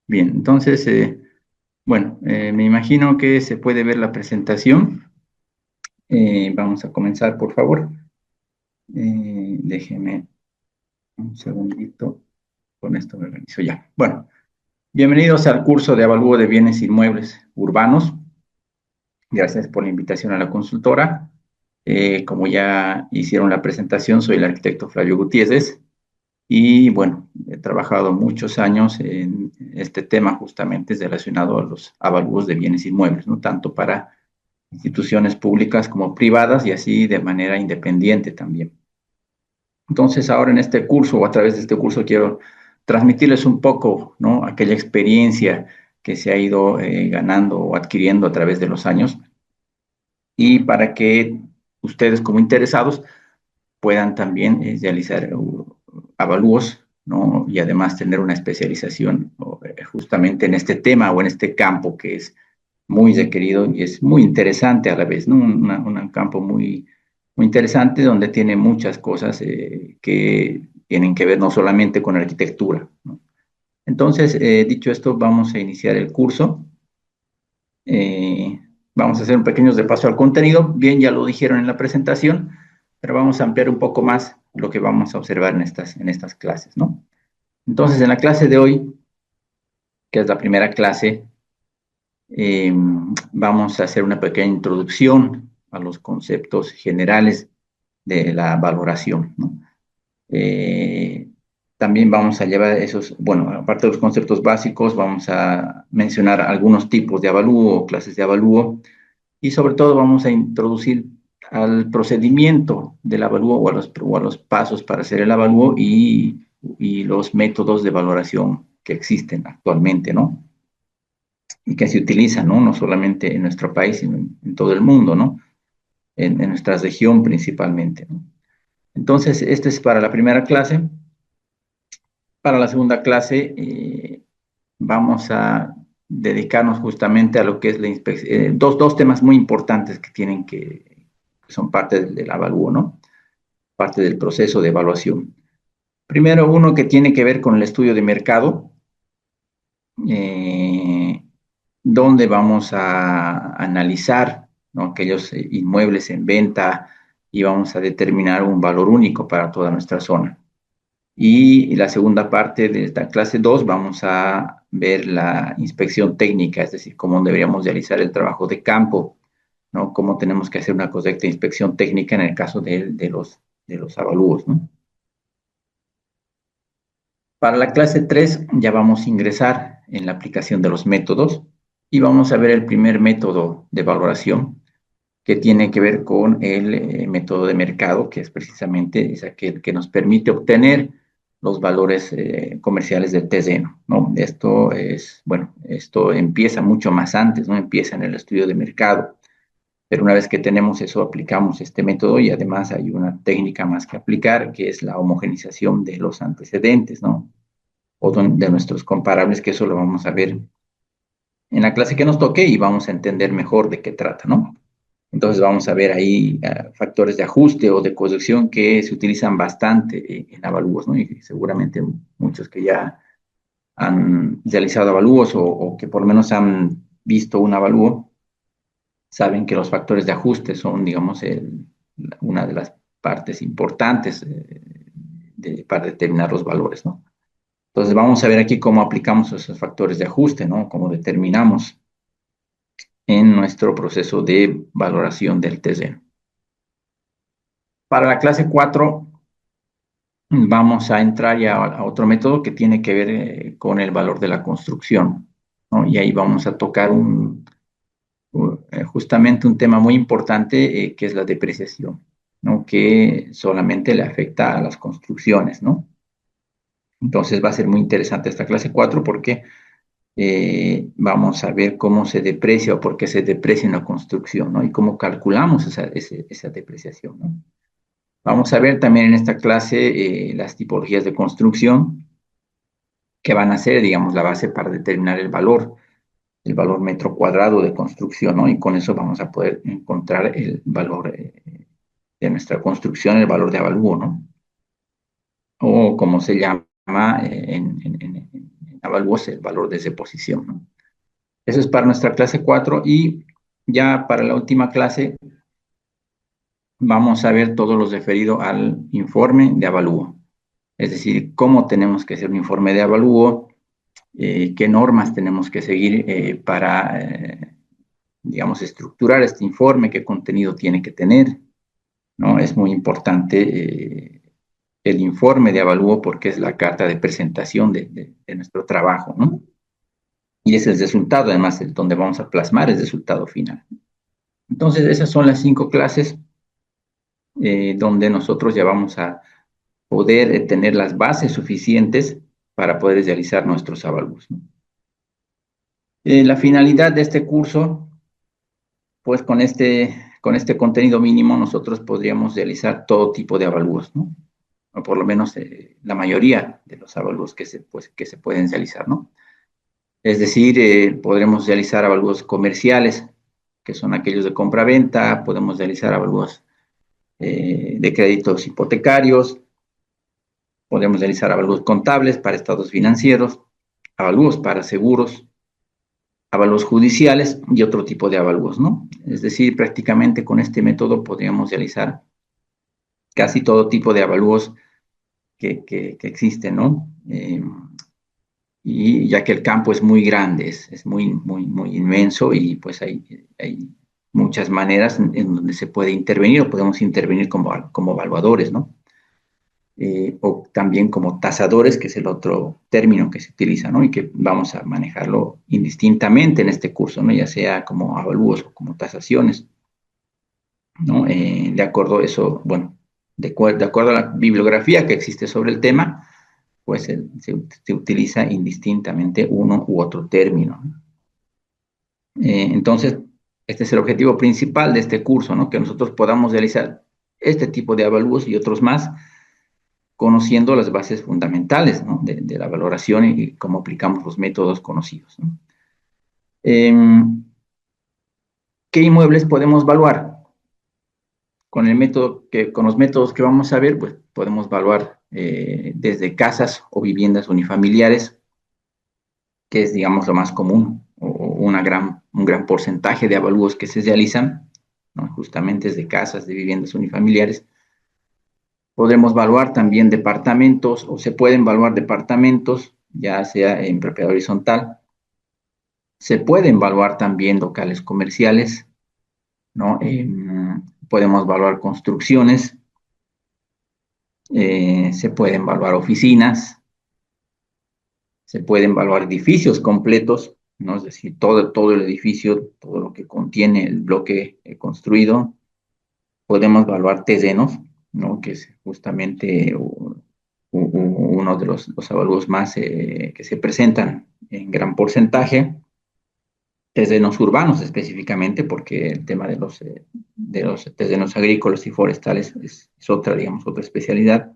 Bien, entonces, bueno, me imagino que se puede ver la presentación. Vamos a comenzar, por favor. Déjeme un segundito. Con esto me organizo ya. Bueno, bienvenidos al curso de avalúo de bienes inmuebles urbanos. Gracias por la invitación a la consultora. Como ya hicieron la presentación, soy el arquitecto Flavio Gutiérrez. Y bueno, he trabajado muchos años en este tema justamente relacionado a los avalúos de bienes inmuebles, ¿no? Tanto para instituciones públicas como privadas y así de manera independiente también. Entonces, ahora en este curso o a través de este curso quiero transmitirles un poco, ¿no? Aquella experiencia que se ha ido ganando o adquiriendo a través de los años y para que ustedes como interesados puedan también realizar avalúos, ¿no? Y además tener una especialización justamente en este tema o en este campo que es muy requerido y es muy interesante a la vez, ¿no? Un campo muy interesante donde tiene muchas cosas que tienen que ver no solamente con arquitectura, ¿no? Entonces, dicho esto, vamos a iniciar el curso. Eh, Vamos a hacer un pequeño repaso al contenido. Bien, ya lo dijeron en la presentación, pero vamos a ampliar un poco más lo que vamos a observar en estas clases, ¿no? Entonces, en la clase de hoy, que es la primera clase, vamos a hacer una pequeña introducción a los conceptos generales de la valoración, ¿no? Eh, También vamos a llevar esos, bueno, aparte de los conceptos básicos, vamos a mencionar algunos tipos de avalúo o clases de avalúo y sobre todo vamos a introducir al procedimiento del avalúo o a los pasos para hacer el avalúo y los métodos de valoración que existen actualmente, ¿no? Y que se utilizan, ¿no? No solamente en nuestro país, sino en todo el mundo, ¿no? En nuestra región principalmente, ¿no? Entonces, este es para la primera clase. Para la segunda clase vamos a dedicarnos justamente a lo que es la inspección, dos temas muy importantes que son parte del avalúo, ¿no? Parte del proceso de evaluación. Primero, uno que tiene que ver con el estudio de mercado, eh, donde vamos a analizar, ¿no? Aquellos inmuebles en venta y vamos a determinar un valor único para toda nuestra zona. Y la segunda parte de esta clase 2 vamos a ver la inspección técnica, es decir, cómo deberíamos realizar el trabajo de campo, ¿no? Cómo tenemos que hacer una correcta inspección técnica en el caso de los avalúos, ¿no? Para la clase 3 ya vamos a ingresar en la aplicación de los métodos y vamos a ver el primer método de valoración que tiene que ver con el método de mercado, que es precisamente es aquel que nos permite obtener los valores comerciales del terreno, ¿no? Esto es, bueno, esto empieza mucho más antes, ¿no? Empieza en el estudio de mercado, pero una vez que tenemos eso, aplicamos este método y además hay una técnica más que aplicar, que es la homogenización de los antecedentes, ¿no? O de nuestros comparables, que eso lo vamos a ver en la clase que nos toque y vamos a entender mejor de qué trata, ¿no? Entonces vamos a ver ahí factores de ajuste o de corrección que se utilizan bastante en avalúos, ¿no? Y seguramente muchos que ya han realizado avalúos o que por lo menos han visto un avalúo saben que los factores de ajuste son, digamos, una de las partes importantes para determinar los valores, ¿no? Entonces vamos a ver aquí cómo aplicamos esos factores de ajuste, ¿no? Cómo determinamos en nuestro proceso de valoración del terreno. Para la clase 4 vamos a entrar ya a otro método que tiene que ver con el valor de la construcción, ¿no? Y ahí vamos a tocar justamente un tema muy importante que es la depreciación, ¿no? Que solamente le afecta a las construcciones, ¿no? Entonces va a ser muy interesante esta clase 4 porque vamos a ver cómo se deprecia o por qué se deprecia una construcción, ¿no? Y cómo calculamos esa depreciación, ¿no? Vamos a ver también en esta clase las tipologías de construcción que van a ser, digamos, la base para determinar el valor metro cuadrado de construcción, ¿no? Y con eso vamos a poder encontrar el valor de nuestra construcción, el valor de avalúo, ¿no? O como se llama avalúos el valor de deposición, ¿no? Eso es para nuestra clase 4 y ya para la última clase vamos a ver todo lo referido al informe de avalúo. Es decir, cómo tenemos que hacer un informe de avalúo, qué normas tenemos que seguir para, digamos, estructurar este informe, qué contenido tiene que tener, ¿no? Es muy importante el informe de avalúo porque es la carta de presentación de nuestro trabajo, ¿no? Y es el resultado, además, donde vamos a plasmar el resultado final. Entonces, esas son las 5 clases donde nosotros ya vamos a poder tener las bases suficientes para poder realizar nuestros avalúos, ¿no? La finalidad de este curso, pues con este contenido mínimo nosotros podríamos realizar todo tipo de avalúos, ¿no? O por lo menos la mayoría de los avalúos que se pueden realizar, ¿no? Es decir, podremos realizar avalúos comerciales, que son aquellos de compra-venta, podemos realizar avalúos de créditos hipotecarios, podemos realizar avalúos contables para estados financieros, avalúos para seguros, avalúos judiciales y otro tipo de avalúos, ¿no? Es decir, prácticamente con este método podríamos realizar casi todo tipo de avalúos que existen, ¿no? Y ya que el campo es muy grande, es muy inmenso y pues hay muchas maneras en donde se puede intervenir o podemos intervenir como evaluadores, ¿no? O también como tasadores, que es el otro término que se utiliza, ¿no? Y que vamos a manejarlo indistintamente en este curso, ¿no? Ya sea como avalúos o como tasaciones, ¿no? De acuerdo a eso, bueno, de acuerdo a la bibliografía que existe sobre el tema, pues se utiliza indistintamente uno u otro término, ¿no? Entonces, este es el objetivo principal de este curso, ¿no? Que nosotros podamos realizar este tipo de avalúos y otros más, conociendo las bases fundamentales, ¿no? de la valoración y cómo aplicamos los métodos conocidos, ¿no? ¿Qué inmuebles podemos evaluar? Con los métodos que vamos a ver, pues podemos evaluar desde casas o viviendas unifamiliares, que es, digamos, lo más común, o un gran porcentaje de avalúos que se realizan, ¿no? Justamente desde casas, de viviendas unifamiliares. Podremos evaluar también departamentos, o se pueden evaluar departamentos, ya sea en propiedad horizontal. Se pueden evaluar también locales comerciales, ¿no? Podemos evaluar construcciones, se pueden evaluar oficinas, se pueden evaluar edificios completos, ¿no? Es decir, todo el edificio, todo lo que contiene el bloque construido. Podemos evaluar terrenos, ¿no? Que es justamente uno de los avalúos más que se presentan en gran porcentaje. Terrenos urbanos específicamente, porque el tema de los terrenos agrícolas y forestales es otra, digamos, otra especialidad,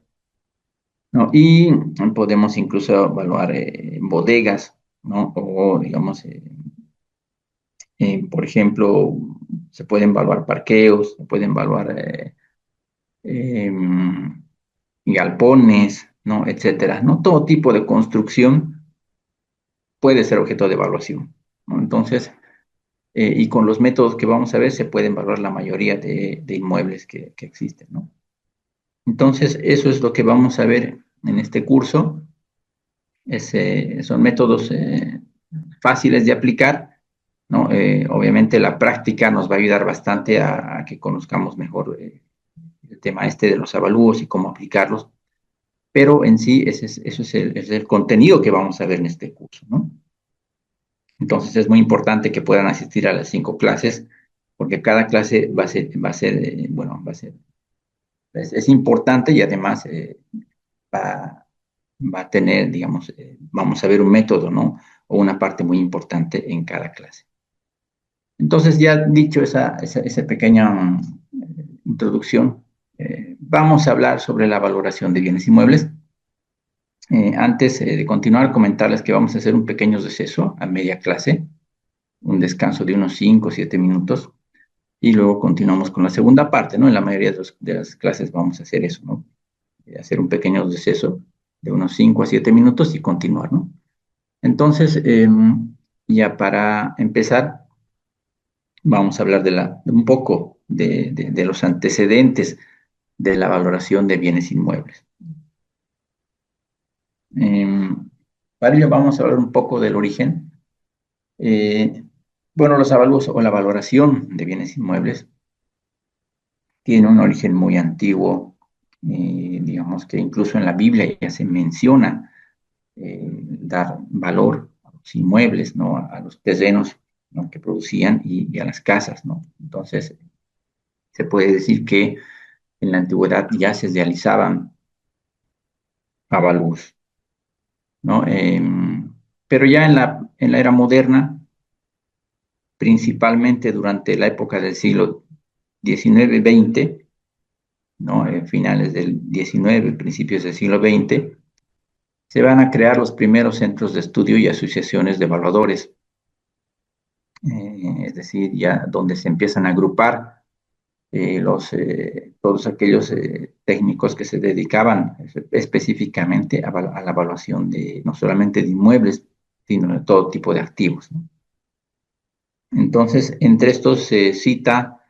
¿no? Y podemos incluso evaluar bodegas, ¿no? O, digamos, por ejemplo, se pueden evaluar parqueos, se pueden evaluar galpones, ¿no? Etcétera, ¿no? Todo tipo de construcción puede ser objeto de evaluación, ¿no? Entonces, y con los métodos que vamos a ver se pueden evaluar la mayoría de inmuebles que existen, ¿no? Entonces, eso es lo que vamos a ver en este curso. Son métodos fáciles de aplicar, ¿no? Obviamente la práctica nos va a ayudar bastante a que conozcamos mejor el tema este de los avalúos y cómo aplicarlos, pero en sí eso es el contenido que vamos a ver en este curso, ¿no? Entonces es muy importante que puedan asistir a las 5 clases, porque cada clase bueno, es importante y además va, va a tener, digamos, vamos a ver un método, ¿no? O una parte muy importante en cada clase. Entonces, ya dicho esa pequeña introducción, vamos a hablar sobre la valoración de bienes inmuebles. Antes de continuar, comentarles que vamos a hacer un pequeño receso a media clase, un descanso de unos 5 o 7 minutos, y luego continuamos con la segunda parte, ¿no? En la mayoría de las clases vamos a hacer eso, ¿no? Hacer un pequeño receso de unos 5 a 7 minutos y continuar, ¿no? Entonces, ya para empezar, vamos a hablar de un poco de los antecedentes de la valoración de bienes inmuebles. Para ello vamos a hablar un poco del origen. Eh, bueno, los avalúos o la valoración de bienes inmuebles tiene un origen muy antiguo. Digamos que incluso en la Biblia ya se menciona dar valor a los inmuebles, ¿no? A los terrenos, ¿no? Que producían y a las casas, ¿no? Entonces, se puede decir que en la antigüedad ya se realizaban avalúos, ¿no? Pero ya en la era moderna, principalmente durante la época del siglo XIX-XX, ¿no? Finales del XIX, principios del siglo XX, se van a crear los primeros centros de estudio y asociaciones de evaluadores, es decir, ya donde se empiezan a agrupar todos aquellos técnicos que se dedicaban específicamente a la evaluación de no solamente de inmuebles, sino de todo tipo de activos, ¿no? Entonces, entre estos se cita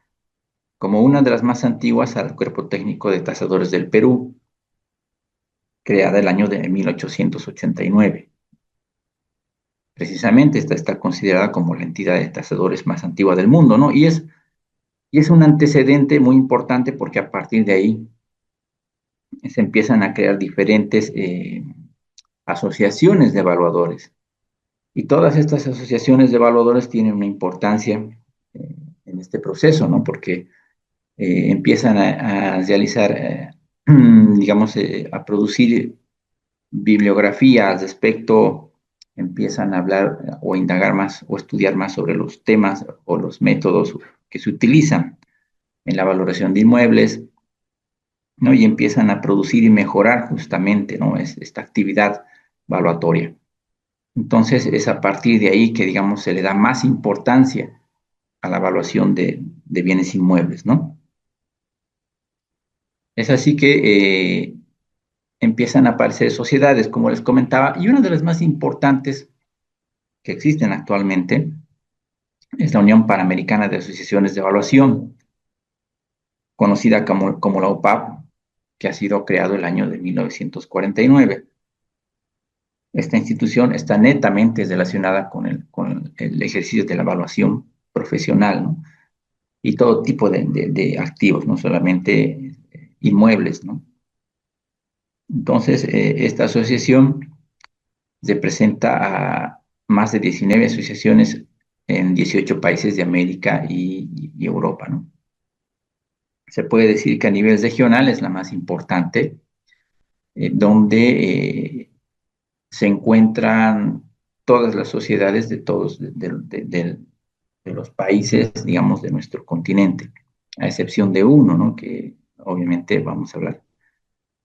como una de las más antiguas al Cuerpo Técnico de Tasadores del Perú, creada el año de 1889. Precisamente esta está considerada como la entidad de tasadores más antigua del mundo, ¿no? Y es un antecedente muy importante porque a partir de ahí se empiezan a crear diferentes asociaciones de evaluadores. Y todas estas asociaciones de evaluadores tienen una importancia en este proceso, ¿no? Porque empiezan a realizar, digamos, a producir bibliografía al respecto, empiezan a hablar o indagar más o estudiar más sobre los temas o los métodos que se utilizan en la valoración de inmuebles, ¿no? Y empiezan a producir y mejorar justamente, ¿no? Esta actividad valuatoria. Entonces, es a partir de ahí que, digamos, se le da más importancia a la evaluación de bienes inmuebles, ¿no? Es así que empiezan a aparecer sociedades, como les comentaba, y una de las más importantes que existen actualmente es la Unión Panamericana de Asociaciones de Evaluación, conocida como la OPAP, que ha sido creado el año de 1949. Esta institución está netamente relacionada con el ejercicio de la evaluación profesional, ¿no? Y todo tipo de activos, no solamente inmuebles, ¿no? Entonces, esta asociación representa a más de 19 asociaciones en 18 países de América y Europa, ¿no? Se puede decir que a nivel regional es la más importante, donde se encuentran todas las sociedades de todos de los países, digamos, de nuestro continente, a excepción de uno, ¿no? Que obviamente vamos a hablar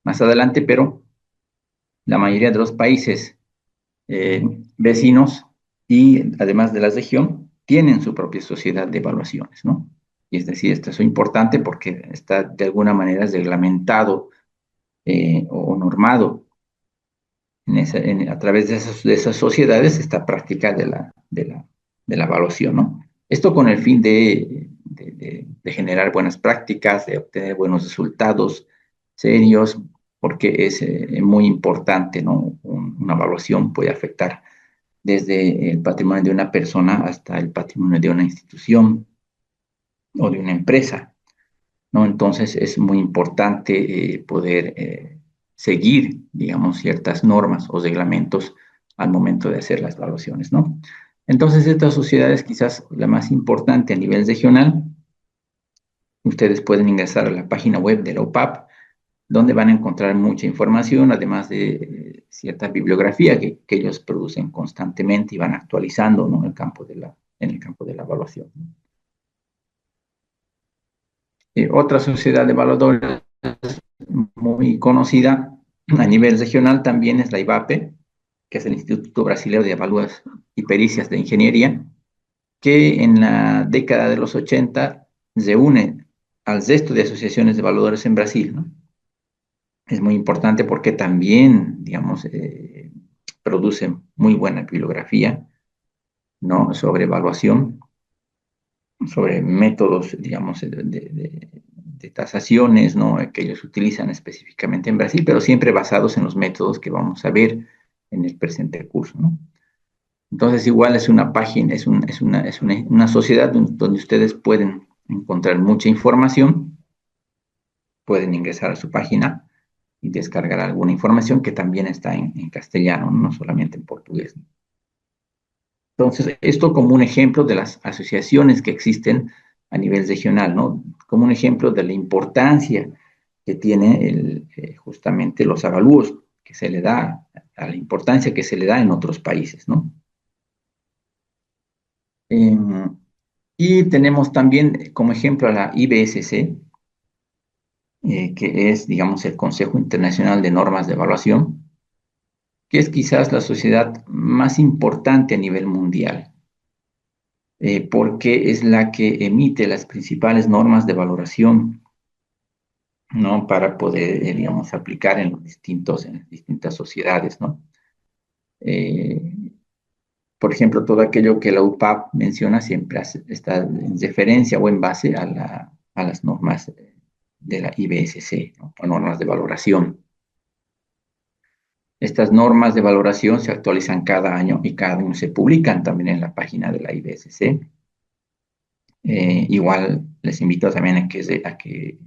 más adelante, pero la mayoría de los países eh, vecinos y además de la región tienen su propia sociedad de evaluaciones, ¿no? Y es decir, esto es importante porque está de alguna manera reglamentado o normado a través de esas sociedades esta práctica de la evaluación, ¿no? Esto con el fin de generar buenas prácticas, de obtener buenos resultados serios, porque es muy importante, ¿no? Una evaluación puede afectar desde el patrimonio de una persona hasta el patrimonio de una institución o de una empresa, ¿no? Entonces es muy importante poder seguir, digamos, ciertas normas o reglamentos al momento de hacer las evaluaciones, ¿no? Entonces, estas sociedades, quizás la más importante a nivel regional, ustedes pueden ingresar a la página web de la OPAP, donde van a encontrar mucha información, además de cierta bibliografía que ellos producen constantemente y van actualizando, ¿no? en el campo de la evaluación. Otra sociedad de evaluadores muy conocida a nivel regional también es la IVAPE, que es el Instituto Brasileño de Evalúas y Pericias de Ingeniería, que en la década de los 80 se une al resto de asociaciones de evaluadores en Brasil, ¿no? Es muy importante porque también, digamos, produce muy buena bibliografía, ¿no? Sobre evaluación, sobre métodos, digamos, de tasaciones, ¿no? Que ellos utilizan específicamente en Brasil, pero siempre basados en los métodos que vamos a ver en el presente curso, ¿no? Entonces, igual es una página, una sociedad donde ustedes pueden encontrar mucha información, pueden ingresar a su página y descargar alguna información que también está en castellano, no solamente en portugués. Entonces, esto como un ejemplo de las asociaciones que existen a nivel regional, ¿no? Como un ejemplo de la importancia que tiene justamente los avalúos que se le da, a la importancia que se le da en otros países, ¿no? Y tenemos también como ejemplo a la IBSC, que es, digamos, el Consejo Internacional de Normas de Evaluación, que es quizás la sociedad más importante a nivel mundial, porque es la que emite las principales normas de valoración, ¿no? Para poder, digamos, aplicar en las distintas sociedades, ¿no? Eh, por ejemplo, todo aquello que la UPAP menciona siempre está en referencia o en base a las normas de la IBSC, ¿no? O normas de valoración. Estas normas de valoración se actualizan cada año y cada año se publican también en la página de la IBSC. Igual les invito también a que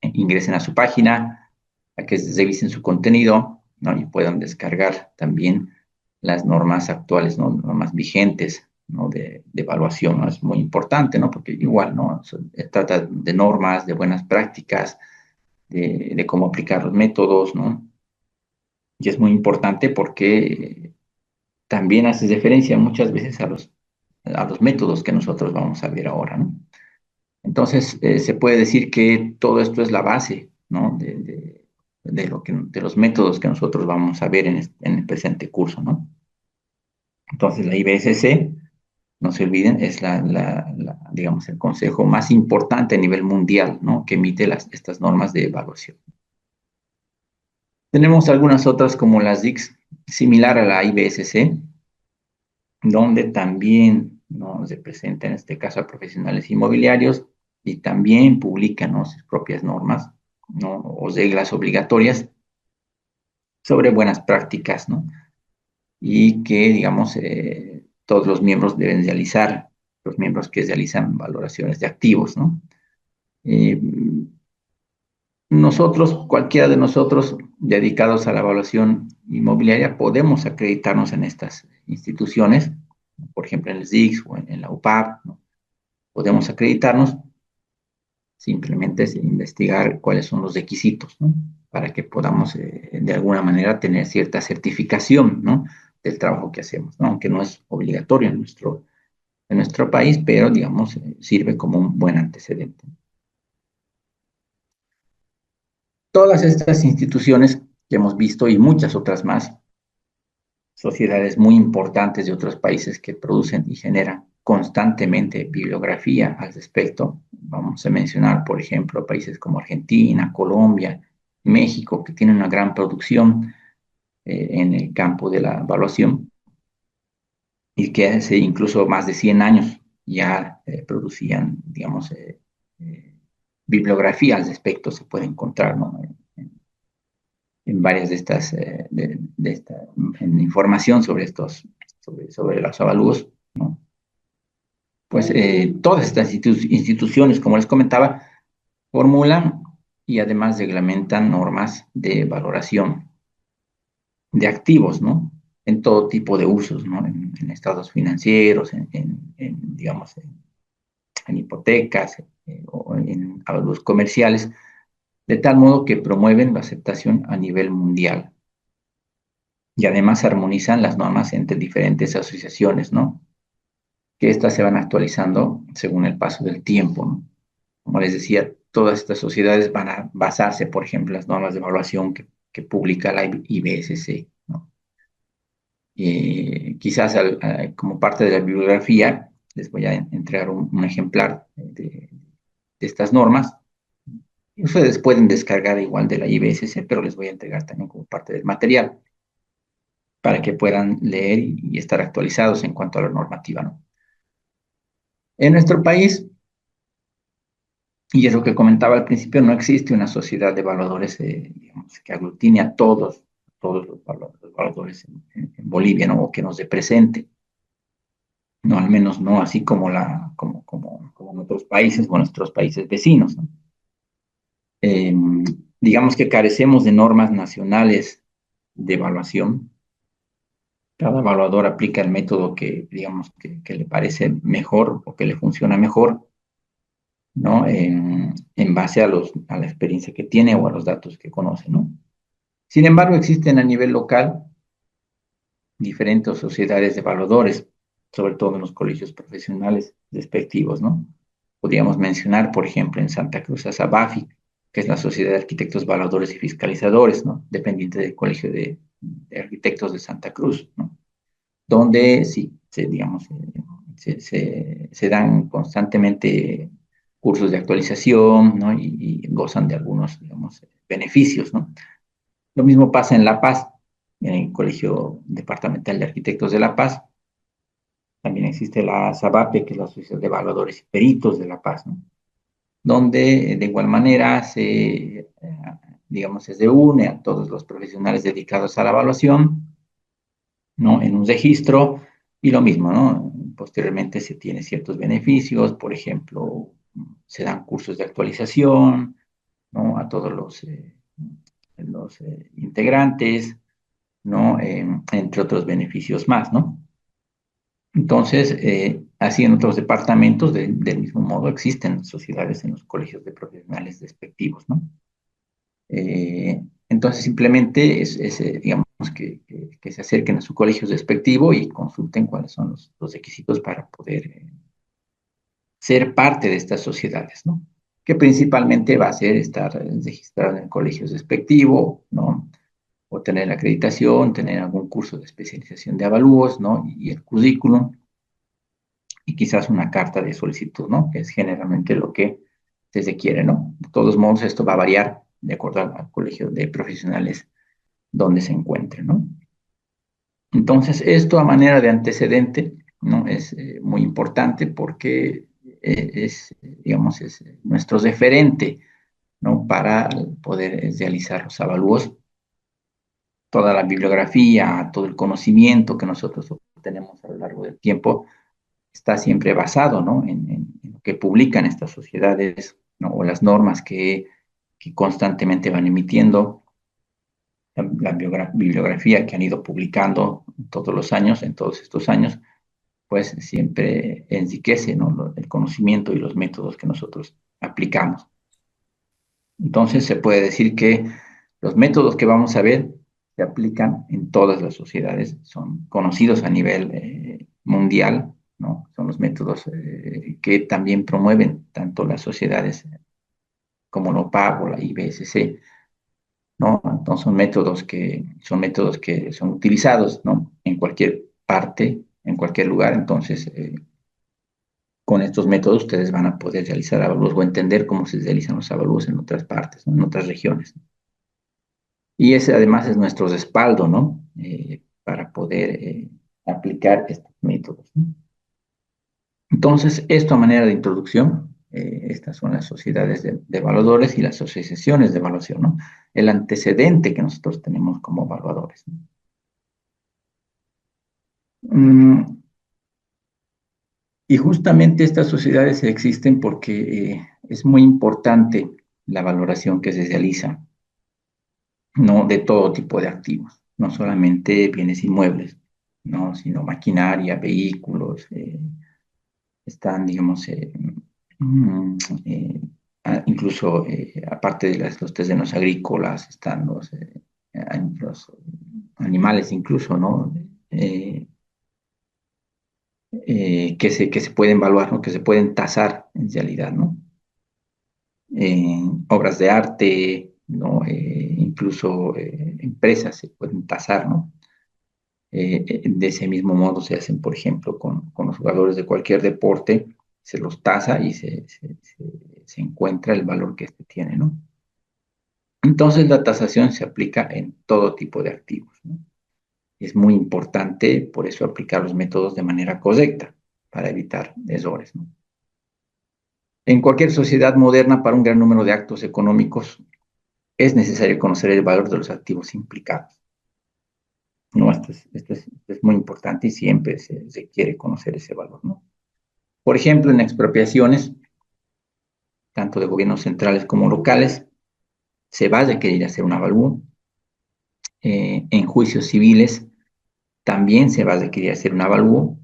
ingresen a su página, a que revisen su contenido, ¿no? Y puedan descargar también las normas actuales, ¿no? Normas vigentes, ¿no? De evaluación, ¿no? Es muy importante, ¿no? Porque igual, ¿no? Trata de normas, de buenas prácticas, de cómo aplicar los métodos, ¿no? Y es muy importante porque también hace referencia muchas veces a los métodos que nosotros vamos a ver ahora, ¿no? Entonces, se puede decir que todo esto es la base, ¿no? De los métodos que nosotros vamos a ver en el presente curso, ¿no? Entonces, la IBSC, no se olviden, es digamos, el consejo más importante a nivel mundial, ¿no? Que emite estas normas de evaluación. Tenemos algunas otras como las DICS, similar a la IBSC, donde también, ¿no? Se presenta en este caso a profesionales inmobiliarios y también publican, ¿no? Sus propias normas, ¿no? O reglas obligatorias sobre buenas prácticas, ¿no? Y que, digamos, todos los miembros deben realizar, los miembros que realizan valoraciones de activos, ¿no? Eh, Nosotros, cualquiera de nosotros dedicados a la evaluación inmobiliaria, podemos acreditarnos en estas instituciones, por ejemplo en el SIX o en la UPAP, ¿no? Podemos acreditarnos, simplemente es investigar cuáles son los requisitos, ¿no? Para que podamos de alguna manera tener cierta certificación, ¿no? Del trabajo que hacemos, ¿no? Aunque no es obligatorio en nuestro país, pero digamos sirve como un buen antecedente. Todas estas instituciones que hemos visto y muchas otras más, sociedades muy importantes de otros países que producen y generan constantemente bibliografía al respecto. Vamos a mencionar, por ejemplo, países como Argentina, Colombia, México, que tienen una gran producción en el campo de la evaluación y que hace incluso más de 100 años ya producían, digamos, bibliografía al respecto, se puede encontrar, ¿no? En varias de estas, de esta en información sobre los avalúos, ¿no? Pues todas estas instituciones, como les comentaba, formulan y además reglamentan normas de valoración de activos, ¿no? En todo tipo de usos, ¿no? En estados financieros, digamos, en hipotecas o en avalúos comerciales, de tal modo que promueven la aceptación a nivel mundial y además armonizan las normas entre diferentes asociaciones, ¿no? Que estas se van actualizando según el paso del tiempo, ¿no? Como les decía, todas estas sociedades van a basarse, por ejemplo, en las normas de evaluación que publica la IBSC, ¿no? Quizás como parte de la bibliografía les voy a entregar un ejemplar de estas normas. Ustedes pueden descargar igual de la IBSC, pero les voy a entregar también como parte del material. para que puedan leer y estar actualizados en cuanto a la normativa, ¿no? En nuestro país, y es lo que comentaba al principio, no existe una sociedad de evaluadores, digamos, que aglutine a todos los evaluadores en Bolivia, ¿no? O que nos represente, no, al menos no así como en otros países o nuestros países vecinos, ¿no? Eh, digamos que carecemos de normas nacionales de evaluación. Cada evaluador aplica el método que, digamos, que le parece mejor o que le funciona mejor, ¿no? En base a la experiencia que tiene o a los datos que conoce, ¿no? Sin embargo, existen a nivel local diferentes sociedades de evaluadores, sobre todo en los colegios profesionales respectivos, ¿no? Podríamos mencionar, por ejemplo, en Santa Cruz a SABAFI, que es la Sociedad de Arquitectos Evaluadores y Fiscalizadores, ¿no? Dependiente del Colegio de Arquitectos de Santa Cruz, ¿no? Donde sí, digamos, se dan constantemente cursos de actualización, ¿no? Y gozan de algunos, digamos, beneficios, ¿no? Lo mismo pasa en La Paz, en el Colegio Departamental de Arquitectos de La Paz. También existe la SABAPE, que es la Sociedad de Evaluadores y Peritos de La Paz, ¿no? Donde de igual manera digamos, se reúne a todos los profesionales dedicados a la evaluación, ¿no? En un registro y lo mismo, ¿no? Posteriormente se tiene ciertos beneficios, por ejemplo, se dan cursos de actualización, ¿no? A todos los integrantes, ¿no? Entre otros beneficios más, ¿no? Entonces, así en otros departamentos, del mismo modo, existen sociedades en los colegios de profesionales respectivos, ¿no? Entonces, simplemente digamos, que se acerquen a su colegio respectivo y consulten cuáles son los requisitos para poder ser parte de estas sociedades, ¿no? Que principalmente va a ser estar registrado en el colegio respectivo, ¿no? O tener la acreditación, tener algún curso de especialización de avalúos, ¿no? Y el currículum, y quizás una carta de solicitud, ¿no? Que es generalmente lo que se requiere, ¿no? De todos modos, esto va a variar de acuerdo al colegio de profesionales donde se encuentre, ¿no? Entonces, esto a manera de antecedente, ¿no? Es muy importante porque digamos, es nuestro referente, ¿no? Para poder realizar los avalúos, toda la bibliografía, todo el conocimiento que nosotros obtenemos a lo largo del tiempo está siempre basado, ¿no? En lo que publican estas sociedades, ¿no? O las normas que constantemente van emitiendo, la bibliografía que han ido publicando todos los años, en todos estos años, pues siempre enriquece, ¿no? El conocimiento y los métodos que nosotros aplicamos. Entonces se puede decir que los métodos que vamos a ver se aplican en todas las sociedades, son conocidos a nivel mundial, ¿no? Son los métodos que también promueven tanto las sociedades como la OPAP o la IBSC, ¿no? Entonces son métodos que son utilizados, ¿no? En cualquier parte, en cualquier lugar. Entonces, con estos métodos ustedes van a poder realizar avalúos o entender cómo se realizan los avalúos en otras partes, ¿no? En otras regiones. Y ese además es nuestro respaldo, ¿no? Para poder aplicar estos métodos, ¿no? Entonces, esto a manera de introducción, estas son las sociedades de evaluadores y las asociaciones de evaluación, ¿no? El antecedente que nosotros tenemos como evaluadores, ¿no? Y justamente estas sociedades existen porque es muy importante la valoración que se realiza, ¿no? De todo tipo de activos, no solamente bienes inmuebles, ¿no? Sino maquinaria, vehículos, están, digamos, mm, eh, incluso aparte de los terrenos agrícolas, están los animales incluso, ¿no? Eh, que se pueden evaluar, ¿no? Que se pueden tasar en realidad, ¿no? Obras de arte, ¿no? Incluso empresas se pueden tasar, ¿no? De ese mismo modo se hacen, por ejemplo, con los jugadores de cualquier deporte, se los tasa y se encuentra el valor que este tiene, ¿no? Entonces la tasación se aplica en todo tipo de activos, ¿no? Es muy importante, por eso, aplicar los métodos de manera correcta para evitar errores, ¿no? En cualquier sociedad moderna, para un gran número de actos económicos, es necesario conocer el valor de los activos implicados. ¿No? Esto es muy importante y siempre se quiere conocer ese valor, ¿no? Por ejemplo, en expropiaciones, tanto de gobiernos centrales como locales, se va a requerir hacer un avalúo. En juicios civiles también se va a requerir hacer un avalúo.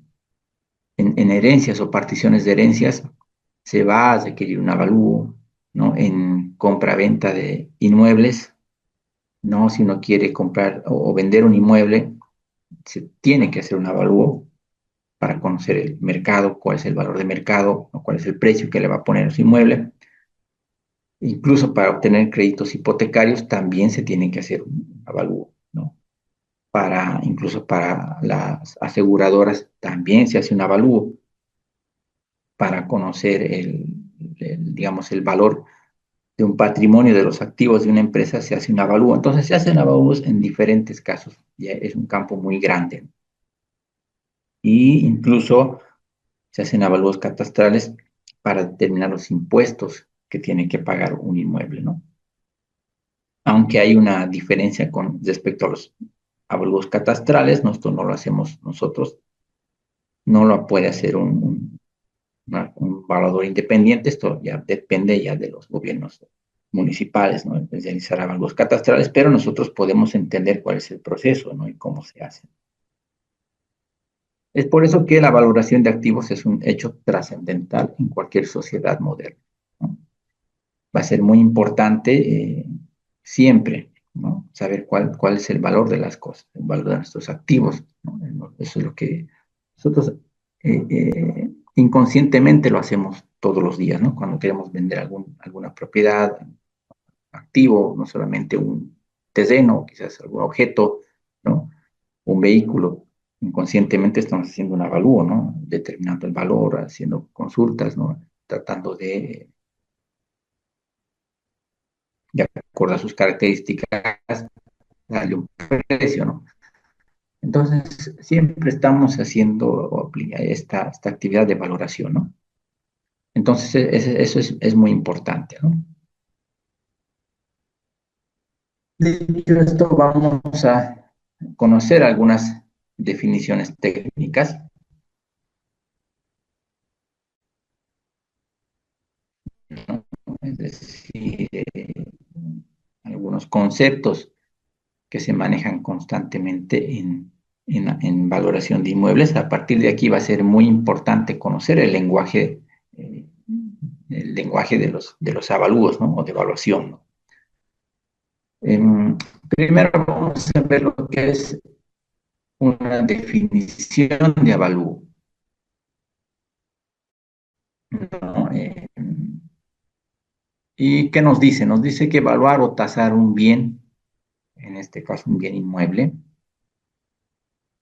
En herencias o particiones de herencias se va a requerir un avalúo, ¿no? En compra-venta de inmuebles, ¿no? Si uno quiere comprar o vender un inmueble, se tiene que hacer un avalúo para conocer el mercado, cuál es el valor de mercado, o cuál es el precio que le va a poner a su inmueble. Incluso para obtener créditos hipotecarios también se tiene que hacer un avalúo, ¿no? Incluso para las aseguradoras también se hace un avalúo para conocer digamos, el valor de un patrimonio de los activos de una empresa, se hace un avalúo. Entonces se hacen avalúos en diferentes casos, ya es un campo muy grande. Y incluso se hacen avalúos catastrales para determinar los impuestos que tiene que pagar un inmueble, ¿no? Aunque hay una diferencia con respecto a los avalúos catastrales, esto no lo hacemos nosotros, no lo puede hacer un evaluador independiente, esto ya depende ya de los gobiernos municipales, ¿no? De realizar avalúos catastrales, pero nosotros podemos entender cuál es el proceso, ¿no? Y cómo se hace. Es por eso que la valoración de activos es un hecho trascendental en cualquier sociedad moderna, ¿no? Va a ser muy importante siempre, ¿no? Saber cuál es el valor de las cosas, el valor de nuestros activos, ¿no? Eso es lo que nosotros inconscientemente lo hacemos todos los días, ¿no? Cuando queremos vender alguna propiedad, activo, no solamente un terreno, quizás algún objeto, ¿no? Un vehículo. Inconscientemente estamos haciendo un avalúo, ¿no? Determinando el valor, haciendo consultas, ¿no? Tratando de acuerdo a sus características, darle un precio, ¿no? Entonces, siempre estamos haciendo esta actividad de valoración, ¿no? Entonces, eso es muy importante, ¿no? Dicho esto, vamos a conocer algunas definiciones técnicas, ¿no? Es decir, algunos conceptos que se manejan constantemente en valoración de inmuebles. A partir de aquí va a ser muy importante conocer eh, el lenguaje de los avalúos, ¿no? O de evaluación, ¿no? Primero vamos a ver lo que es una definición de avalúo, ¿no? ¿Y qué nos dice? Nos dice que evaluar o tasar un bien, en este caso un bien inmueble,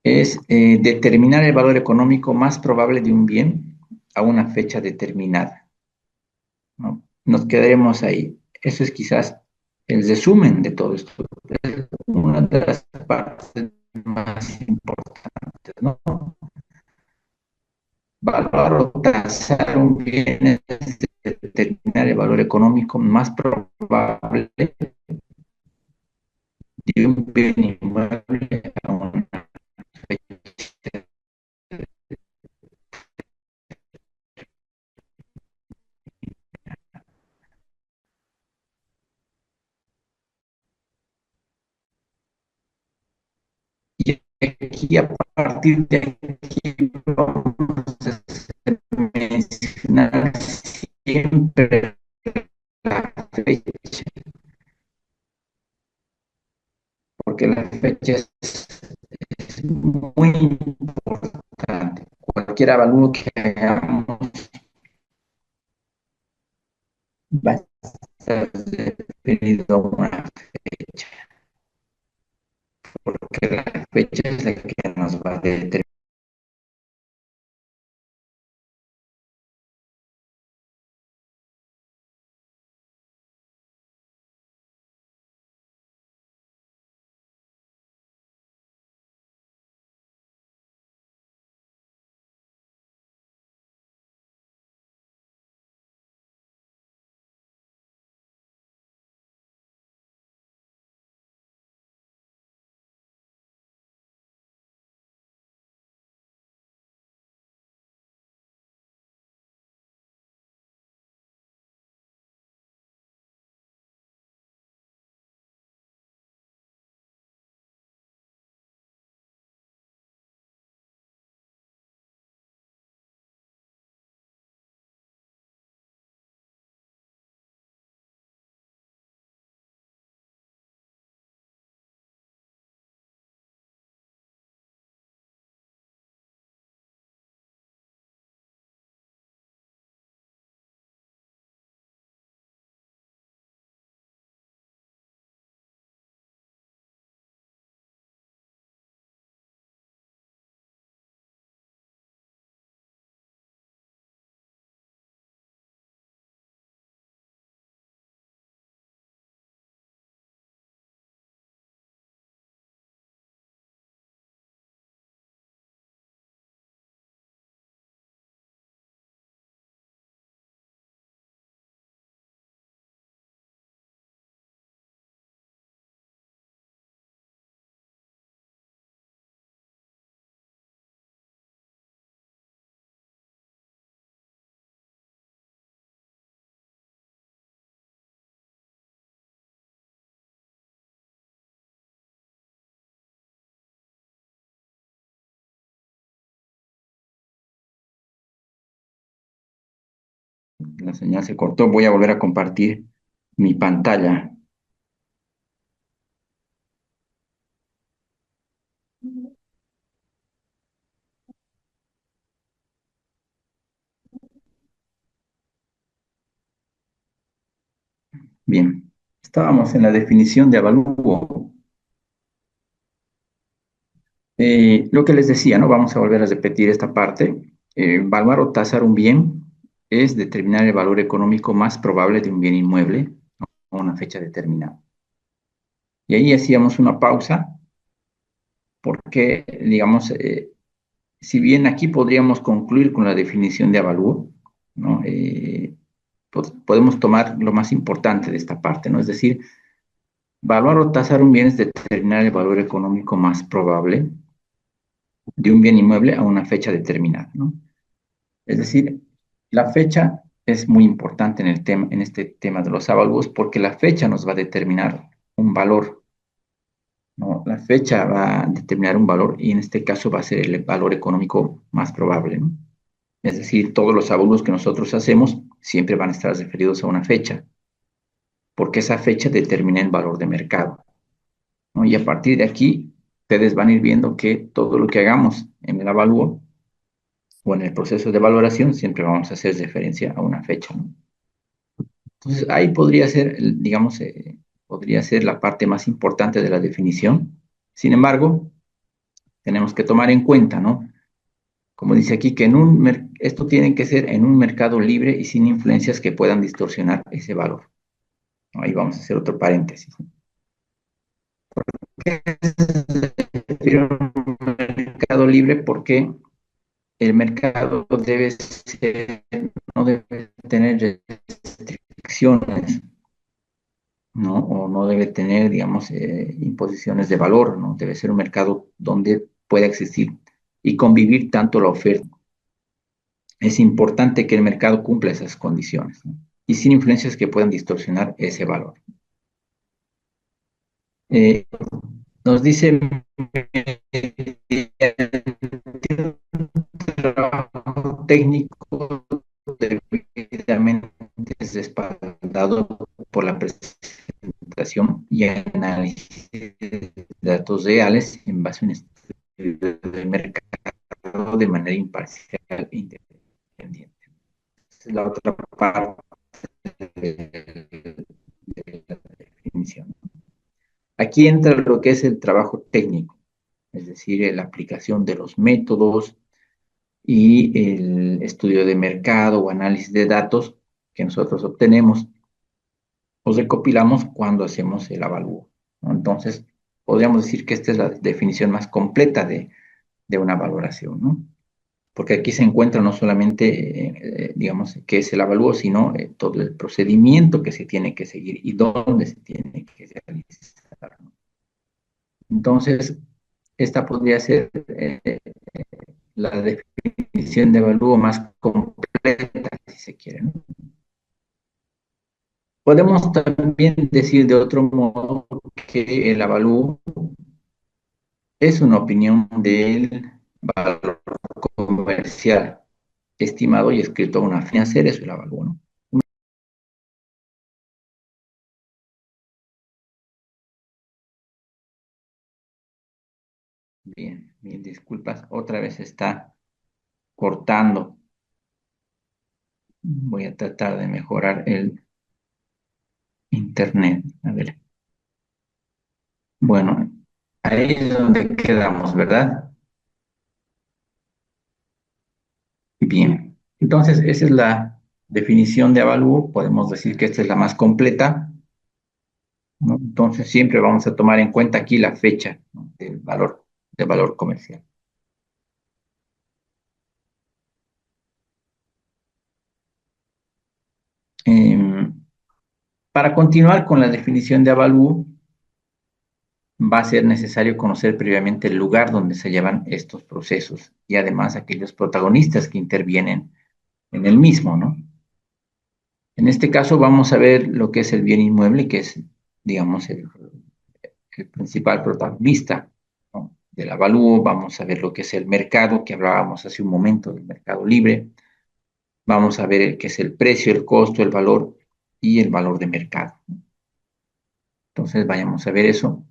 es determinar el valor económico más probable de un bien a una fecha determinada, ¿no? Nos quedaremos ahí. Eso es quizás el resumen de todo esto. Es una de las partes más importantes, ¿no? Valorar o tasar un bien es determinar el valor económico más probable de un bien inmueble a una fecha. Y aquí, a partir de aquí, vamos a mencionar siempre la fecha, porque la fecha es muy importante. Cualquier avalúo que hagamos va a estar referido a una fecha, porque la fecha es la que nos va a determinar La señal se cortó. Voy a volver a compartir mi pantalla. Bien, estábamos en la definición de avalúo. Lo que les decía, ¿no? Vamos a volver a repetir esta parte. Evaluar o tasar un bien es determinar el valor económico más probable de un bien inmueble a una fecha determinada. Y ahí hacíamos una pausa porque, digamos, si bien aquí podríamos concluir con la definición de avalúo, ¿no? Podemos tomar lo más importante de esta parte, ¿no? Es decir, evaluar o tasar un bien es determinar el valor económico más probable de un bien inmueble a una fecha determinada, ¿no? Es decir, la fecha es muy importante en el tema, en este tema de los avalúos porque la fecha nos va a determinar un valor, ¿no? La fecha va a determinar un valor y en este caso va a ser el valor económico más probable, ¿no? Es decir, todos los avalúos que nosotros hacemos siempre van a estar referidos a una fecha, porque esa fecha determina el valor de mercado, ¿no? Y a partir de aquí, ustedes van a ir viendo que todo lo que hagamos en el avalúo o en el proceso de valoración siempre vamos a hacer referencia a una fecha, ¿no? Entonces, ahí podría ser, digamos, podría ser la parte más importante de la definición. Sin embargo, tenemos que tomar en cuenta, ¿no? Como dice aquí, que esto tiene que ser en un mercado libre y sin influencias que puedan distorsionar ese valor. Ahí vamos a hacer otro paréntesis. ¿Qué es un mercado libre? Porque el mercado debe ser, no debe tener restricciones, ¿no? O no debe tener, digamos, imposiciones de valor, ¿no? Debe ser un mercado donde pueda existir y convivir tanto la oferta. Es importante que el mercado cumpla esas condiciones, ¿no? Y sin influencias que puedan distorsionar ese valor. Eh, Nos dice trabajo técnico debidamente respaldado por la presentación y análisis de datos reales en base a un estudio del mercado de manera imparcial e independiente. Esa es la otra parte de la definición. Aquí entra lo que es el trabajo técnico, es decir, la aplicación de los métodos y el estudio de mercado o análisis de datos que nosotros obtenemos o recopilamos cuando hacemos el avalúo, ¿no? Entonces, podríamos decir que esta es la definición más completa de una valoración, ¿no? Porque aquí se encuentra no solamente, digamos, qué es el avalúo, sino todo el procedimiento que se tiene que seguir y dónde se tiene que realizar, ¿no? Entonces, esta podría ser la definición de avalúo más completa, si se quiere, ¿no? Podemos también decir de otro modo que el avalúo es una opinión del valor comercial estimado y escrito a una financiera, eso es el avalúo, ¿no? Bien, bien, disculpas, otra vez está cortando. Voy a tratar de mejorar el internet. A ver, bueno, ahí es donde quedamos, ¿verdad? Bien, entonces esa es la definición de avalúo. Podemos decir que esta es la más completa, ¿no? Entonces siempre vamos a tomar en cuenta aquí la fecha, ¿no? Del valor comercial. Eh, para continuar con la definición de avalúo, va a ser necesario conocer previamente el lugar donde se llevan estos procesos y además aquellos protagonistas que intervienen en el mismo, ¿no? En este caso vamos a ver lo que es el bien inmueble, que es, digamos, el principal protagonista, ¿no? Del avalúo. Vamos a ver lo que es el mercado, que hablábamos hace un momento del mercado libre. vamos a ver qué es el precio, el costo, el valor y el valor de mercado. Entonces, vayamos a ver eso.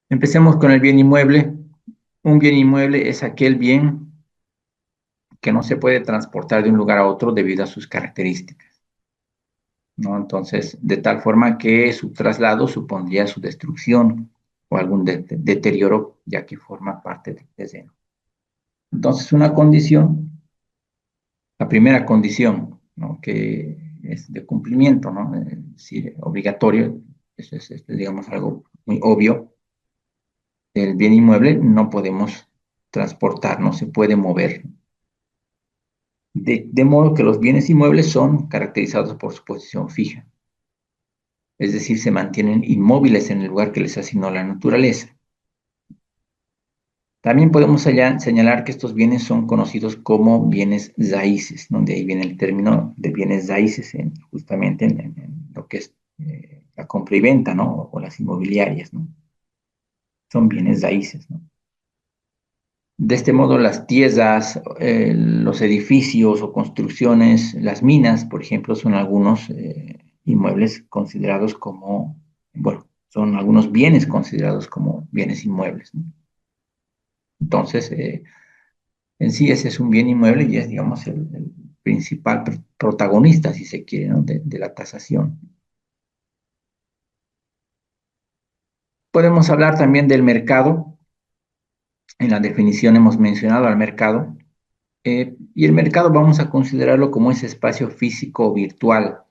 Empecemos con el bien inmueble. Un bien inmueble es aquel bien que no se puede transportar de un lugar a otro debido a sus características, ¿no? Entonces, de tal forma que su traslado supondría su destrucción o algún deterioro, ya que forma parte del terreno. Entonces, una condición, la primera condición, ¿no?, que es de cumplimiento, ¿no?, es decir, obligatorio, eso es, digamos, algo muy obvio, el bien inmueble no podemos transportar, no se puede mover. De modo que los bienes inmuebles son caracterizados por su posición fija, es decir, se mantienen inmóviles en el lugar que les asignó la naturaleza. También podemos señalar que estos bienes son conocidos como bienes raíces, ¿no? De ahí viene el término de bienes raíces, justamente en lo que es la compra y venta, ¿no? O las inmobiliarias, ¿no? Son bienes raíces, ¿no? De este modo, las tierras, los edificios o construcciones, las minas, por ejemplo, son algunos inmuebles considerados como, bueno, son algunos bienes considerados como bienes inmuebles, ¿no? Entonces, en sí ese es un bien inmueble y es, digamos, el principal protagonista, si se quiere, ¿no?, de la tasación. Podemos hablar también del mercado. En la definición hemos mencionado al mercado. Y el mercado vamos a considerarlo como ese espacio físico o virtual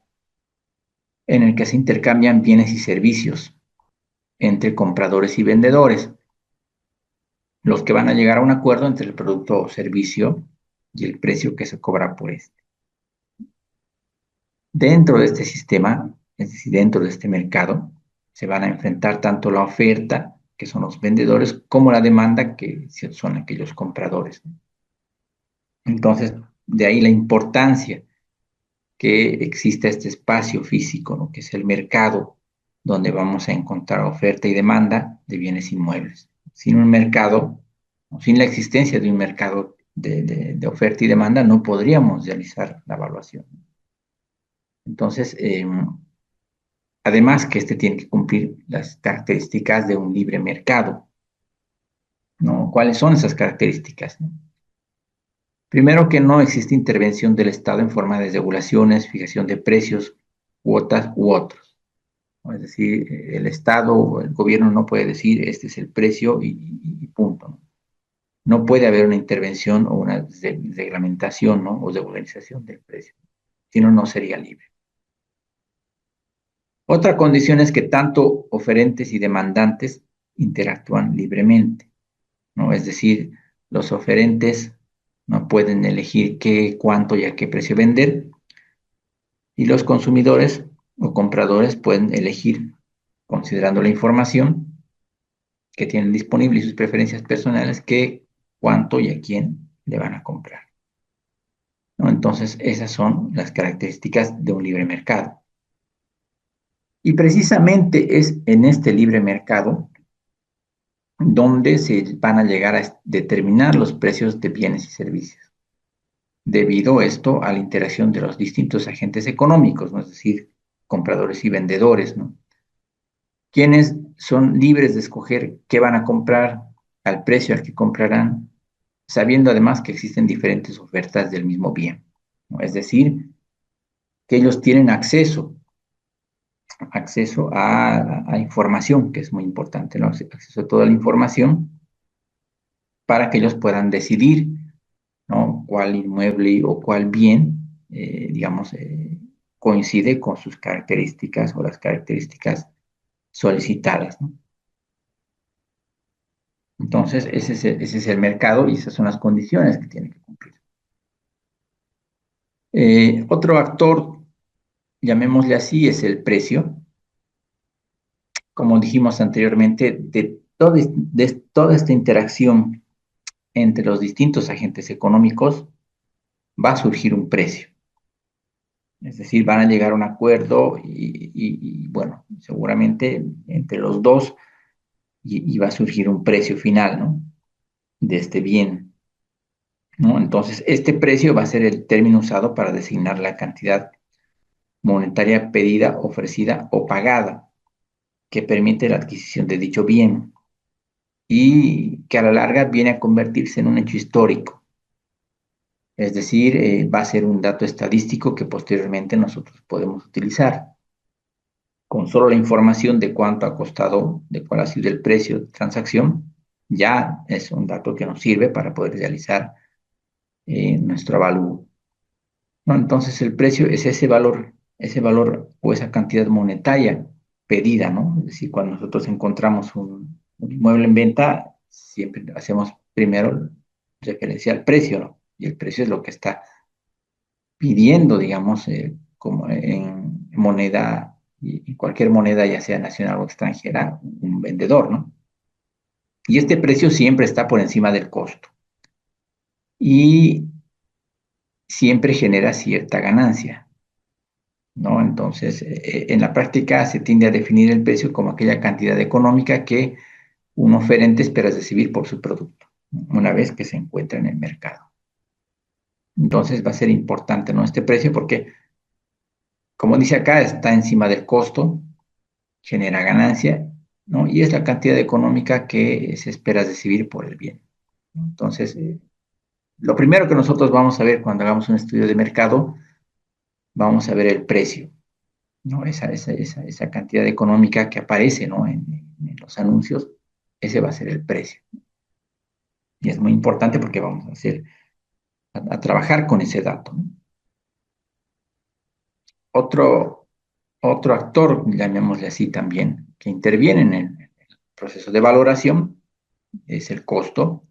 en el que se intercambian bienes y servicios entre compradores y vendedores, los que van a llegar a un acuerdo entre el producto o servicio y el precio que se cobra por este. Dentro de este sistema, es decir, dentro de este mercado, se van a enfrentar tanto la oferta, que son los vendedores, como la demanda, que son aquellos compradores. Entonces, de ahí la importancia que exista este espacio físico, ¿no?, que es el mercado, donde vamos a encontrar oferta y demanda de bienes inmuebles. Sin un mercado, sin la existencia de un mercado de oferta y demanda, no podríamos realizar la evaluación. Entonces, además que este tiene que cumplir las características de un libre mercado, ¿no? ¿Cuáles son esas características, no? Primero, que no existe intervención del Estado en forma de regulaciones, fijación de precios, cuotas u otros, ¿no? Es decir, el Estado o el gobierno no puede decir este es el precio y punto, ¿no? No puede haber una intervención o una reglamentación, ¿no?, o regularización del precio, si no, no sería libre. Otra condición es que tanto oferentes y demandantes interactúan libremente, ¿no? Es decir, los oferentes no pueden elegir qué, cuánto y a qué precio vender, y los consumidores o compradores pueden elegir, considerando la información que tienen disponible y sus preferencias personales, qué, cuánto y a quién le van a comprar, ¿no? Entonces, esas son las características de un libre mercado. Y precisamente es en este libre mercado donde se van a llegar a determinar los precios de bienes y servicios, debido esto a la interacción de los distintos agentes económicos, ¿no? Es decir, compradores y vendedores, ¿no?, quienes son libres de escoger qué van a comprar, al precio al que comprarán, sabiendo además que existen diferentes ofertas del mismo bien, ¿no? Es decir, que ellos tienen acceso a información, que es muy importante, ¿no? Acceso a toda la información para que ellos puedan decidir, ¿no?, cuál inmueble o cuál bien, digamos, coincide con sus características o las características solicitadas, ¿no? Entonces, ese es el mercado y esas son las condiciones que tiene que cumplir. Otro actor, llamémosle así, es el precio. Como dijimos anteriormente, de toda esta interacción entre los distintos agentes económicos va a surgir un precio. Es decir, van a llegar a un acuerdo y bueno, seguramente entre los dos y va a surgir un precio final, ¿no?, de este bien. ¿no? Entonces, este precio va a ser el término usado para designar la cantidad monetaria pedida, ofrecida o pagada que permite la adquisición de dicho bien y que a la larga viene a convertirse en un hecho histórico. Es decir, va a ser un dato estadístico que posteriormente nosotros podemos utilizar. Con solo la información de cuánto ha costado, de cuál ha sido el precio de transacción, ya es un dato que nos sirve para poder realizar nuestro avalúo, ¿no? Entonces el precio es ese valor o esa cantidad monetaria pedida, ¿no? Es decir, cuando nosotros encontramos un inmueble en venta, siempre hacemos primero referencia al precio, ¿no? Y el precio es lo que está pidiendo, digamos, como en moneda, y cualquier moneda, ya sea nacional o extranjera, un vendedor, ¿no? Y este precio siempre está por encima del costo y siempre genera cierta ganancia, ¿no? Entonces, en la práctica se tiende a definir el precio como aquella cantidad económica que un oferente espera recibir por su producto, una vez que se encuentra en el mercado. Entonces va a ser importante, ¿no? Este precio porque, como dice acá, está encima del costo, genera ganancia, ¿no? Y es la cantidad económica que se espera recibir por el bien. Entonces, lo primero que nosotros vamos a ver cuando hagamos un estudio de mercado, vamos a ver el precio, ¿no? Esa cantidad económica que aparece, ¿no? En los anuncios, ese va a ser el precio. Y es muy importante porque vamos a trabajar con ese dato, ¿no? Otro, otro actor, llamémosle así también, que interviene en el proceso de valoración, es el costo.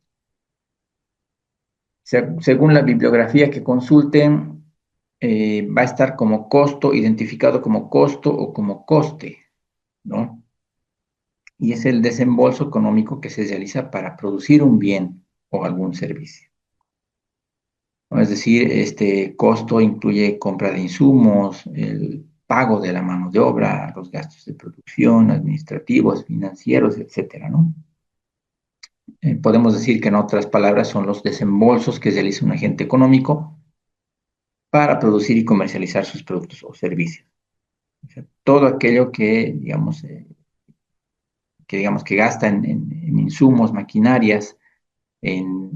Según la bibliografía que consulten, va a estar como costo, identificado como costo o como coste, ¿no? Y es el desembolso económico que se realiza para producir un bien o algún servicio, ¿no? Es decir, este costo incluye compra de insumos, el pago de la mano de obra, los gastos de producción, administrativos, financieros, etcétera, ¿no? Podemos decir que en otras palabras son los desembolsos que realiza un agente económico para producir y comercializar sus productos o servicios. O sea, todo aquello que gasta en insumos, maquinarias, en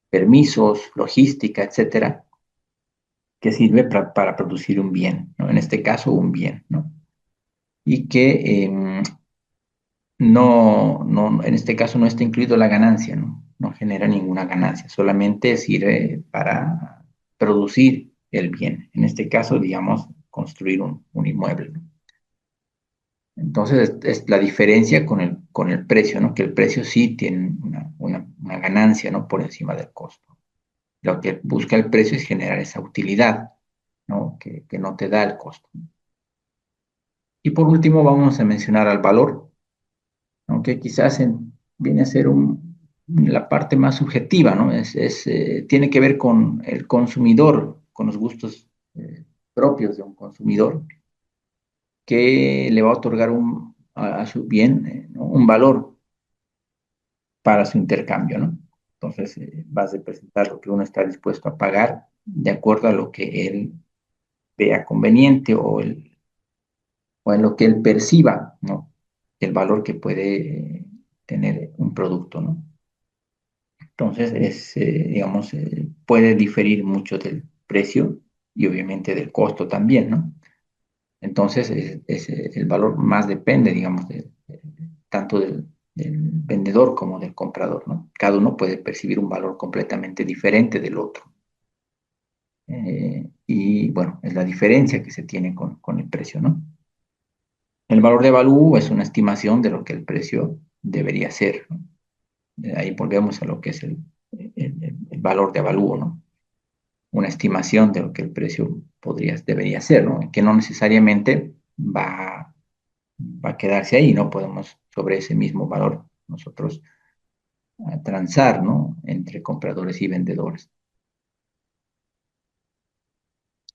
permisos, logística, etcétera, que sirve para producir un bien, ¿no? En este caso, un bien, ¿no? Y que en este caso no está incluido la ganancia, ¿no? No genera ninguna ganancia, solamente sirve para producir el bien. En este caso, digamos, construir un inmueble, ¿no? Entonces, es la diferencia con el precio, ¿no? Que el precio sí tiene una ganancia, ¿no? Por encima del costo. Lo que busca el precio es generar esa utilidad, ¿no? Que no te da el costo. Y por último, vamos a mencionar al valor, aunque quizás viene a ser la parte más subjetiva, ¿no? Tiene que ver con el consumidor, con los gustos propios de un consumidor, que le va a otorgar a su bien, ¿no? Un valor para su intercambio, ¿no? Entonces, va a representar lo que uno está dispuesto a pagar de acuerdo a lo que él vea conveniente o en lo que él perciba, ¿no? El valor que puede tener un producto, ¿no? Entonces, digamos, puede diferir mucho del precio y obviamente del costo también, ¿no? Entonces, el valor más depende, digamos, tanto del vendedor como del comprador, ¿no? Cada uno puede percibir un valor completamente diferente del otro. Y bueno, es la diferencia que se tiene con el precio, ¿no? El valor de avalúo es una estimación de lo que el precio debería ser, ¿no? Ahí volvemos a lo que es el valor de avalúo, ¿no? Una estimación de lo que el precio debería ser, ¿no? Que no necesariamente va a quedarse ahí, ¿no? Podemos sobre ese mismo valor nosotros transar, ¿no? Entre compradores y vendedores.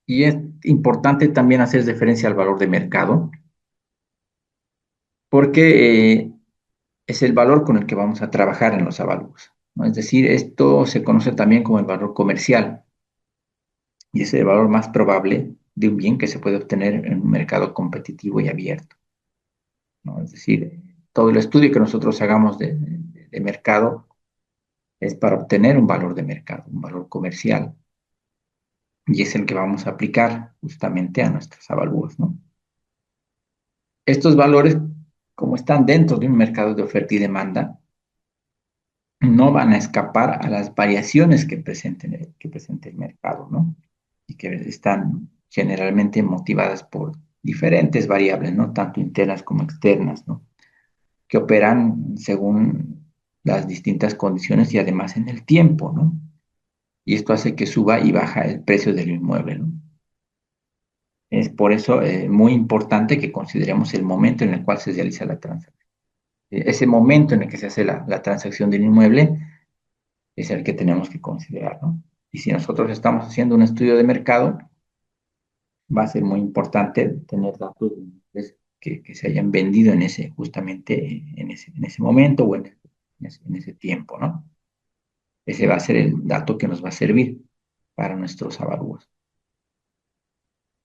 Y es importante también hacer referencia al valor de mercado, porque es el valor con el que vamos a trabajar en los avalúos. ¿no? Es decir, esto se conoce también como el valor comercial y es el valor más probable de un bien que se puede obtener en un mercado competitivo y abierto, ¿no? Es decir, todo el estudio que nosotros hagamos de mercado es para obtener un valor de mercado, un valor comercial, y es el que vamos a aplicar justamente a nuestros avalúos, ¿no? Estos valores, como están dentro de un mercado de oferta y demanda, no van a escapar a las variaciones que presente el mercado, ¿no? Y que están generalmente motivadas por diferentes variables, ¿no? Tanto internas como externas, ¿no? Que operan según las distintas condiciones y además en el tiempo, ¿no? Y esto hace que suba y baja el precio del inmueble, ¿no? Es por eso muy importante que consideremos el momento en el cual se realiza la transacción. Ese momento en el que se hace la transacción del inmueble es el que tenemos que considerar, ¿no? Y si nosotros estamos haciendo un estudio de mercado, va a ser muy importante tener datos que se hayan vendido en ese, justamente en ese momento o en ese tiempo, ¿no? Ese va a ser el dato que nos va a servir para nuestros avalúos.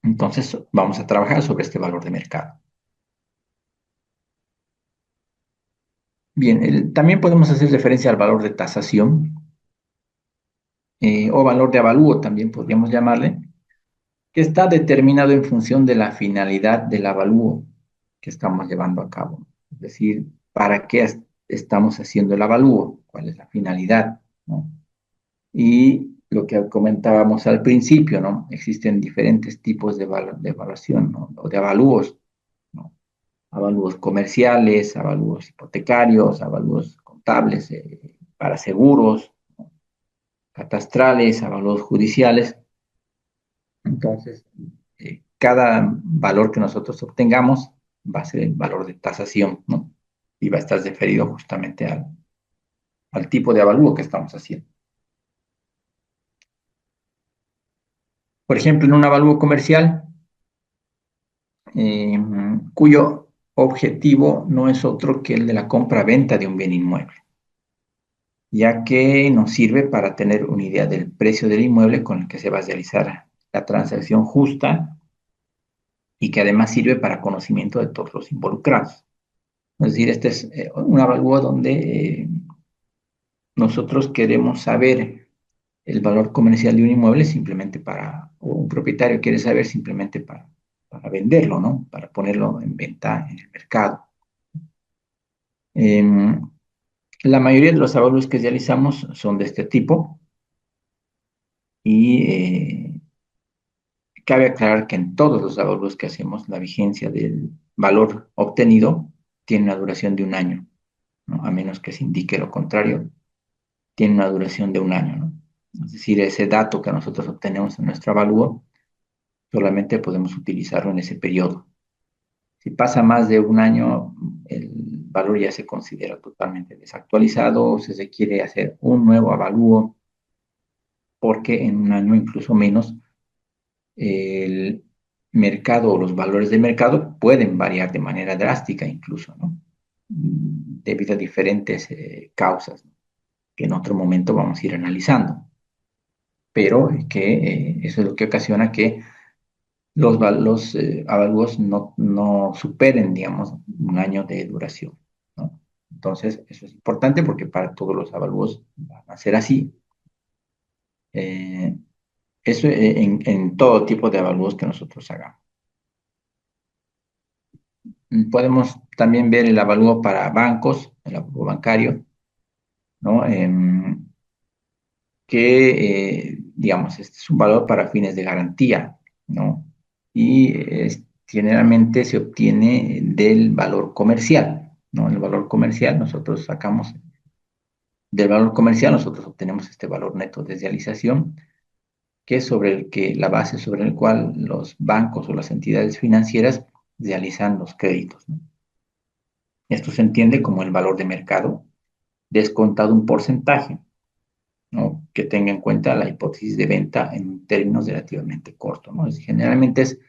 Entonces, vamos a trabajar sobre este valor de mercado. Bien, también podemos hacer referencia al valor de tasación o valor de avalúo, también podríamos llamarle, que está determinado en función de la finalidad del avalúo que estamos llevando a cabo. Es decir, ¿para qué estamos haciendo el avalúo? ¿Cuál es la finalidad? ¿No? Y lo que comentábamos al principio, ¿no? Existen diferentes tipos de evaluación, ¿no? O de avalúos, ¿no? Avalúos comerciales, avalúos hipotecarios, avalúos contables, para seguros, ¿no? Catastrales, avalúos judiciales. Entonces, cada valor que nosotros obtengamos va a ser el valor de tasación, ¿no? Y va a estar referido justamente al tipo de avalúo que estamos haciendo. Por ejemplo, en un avalúo comercial, eh, cuyo objetivo no es otro que el de la compra-venta de un bien inmueble, ya que nos sirve para tener una idea del precio del inmueble con el que se va a realizar la transacción justa y que además sirve para conocimiento de todos los involucrados. Es decir, este es un avalúo donde nosotros queremos saber el valor comercial de un inmueble simplemente o un propietario quiere saber simplemente para venderlo, ¿no? Para ponerlo en venta en el mercado. La mayoría de los avalúos que realizamos son de este tipo y cabe aclarar que en todos los avalúos que hacemos la vigencia del valor obtenido tiene una duración de un año, ¿no? A menos que se indique lo contrario, tiene una duración de un año, ¿no? Es decir, ese dato que nosotros obtenemos en nuestro avalúo solamente podemos utilizarlo en ese periodo. Si pasa más de un año, el valor ya se considera totalmente desactualizado o se requiere hacer un nuevo avalúo porque en un año, incluso menos, el mercado o los valores del mercado pueden variar de manera drástica incluso, ¿no? Debido a diferentes causas, ¿no? Que en otro momento vamos a ir analizando, pero que eso es lo que ocasiona que los avalúos no superen, digamos, un año de duración, ¿no? Entonces, eso es importante porque para todos los avalúos van a ser así. Eh, eso en todo tipo de avalúos que nosotros hagamos. Podemos también ver el avalúo para bancos, el avalúo bancario, ¿no? Digamos, este es un valor para fines de garantía, ¿no? Y generalmente se obtiene del valor comercial, ¿no? El valor comercial, nosotros sacamos del valor comercial, nosotros obtenemos este valor neto de realización, que es sobre la base sobre el cual los bancos o las entidades financieras realizan los créditos, ¿no? Esto se entiende como el valor de mercado descontado un porcentaje, ¿no? Que tenga en cuenta la hipótesis de venta en términos relativamente cortos, ¿no? Generalmente es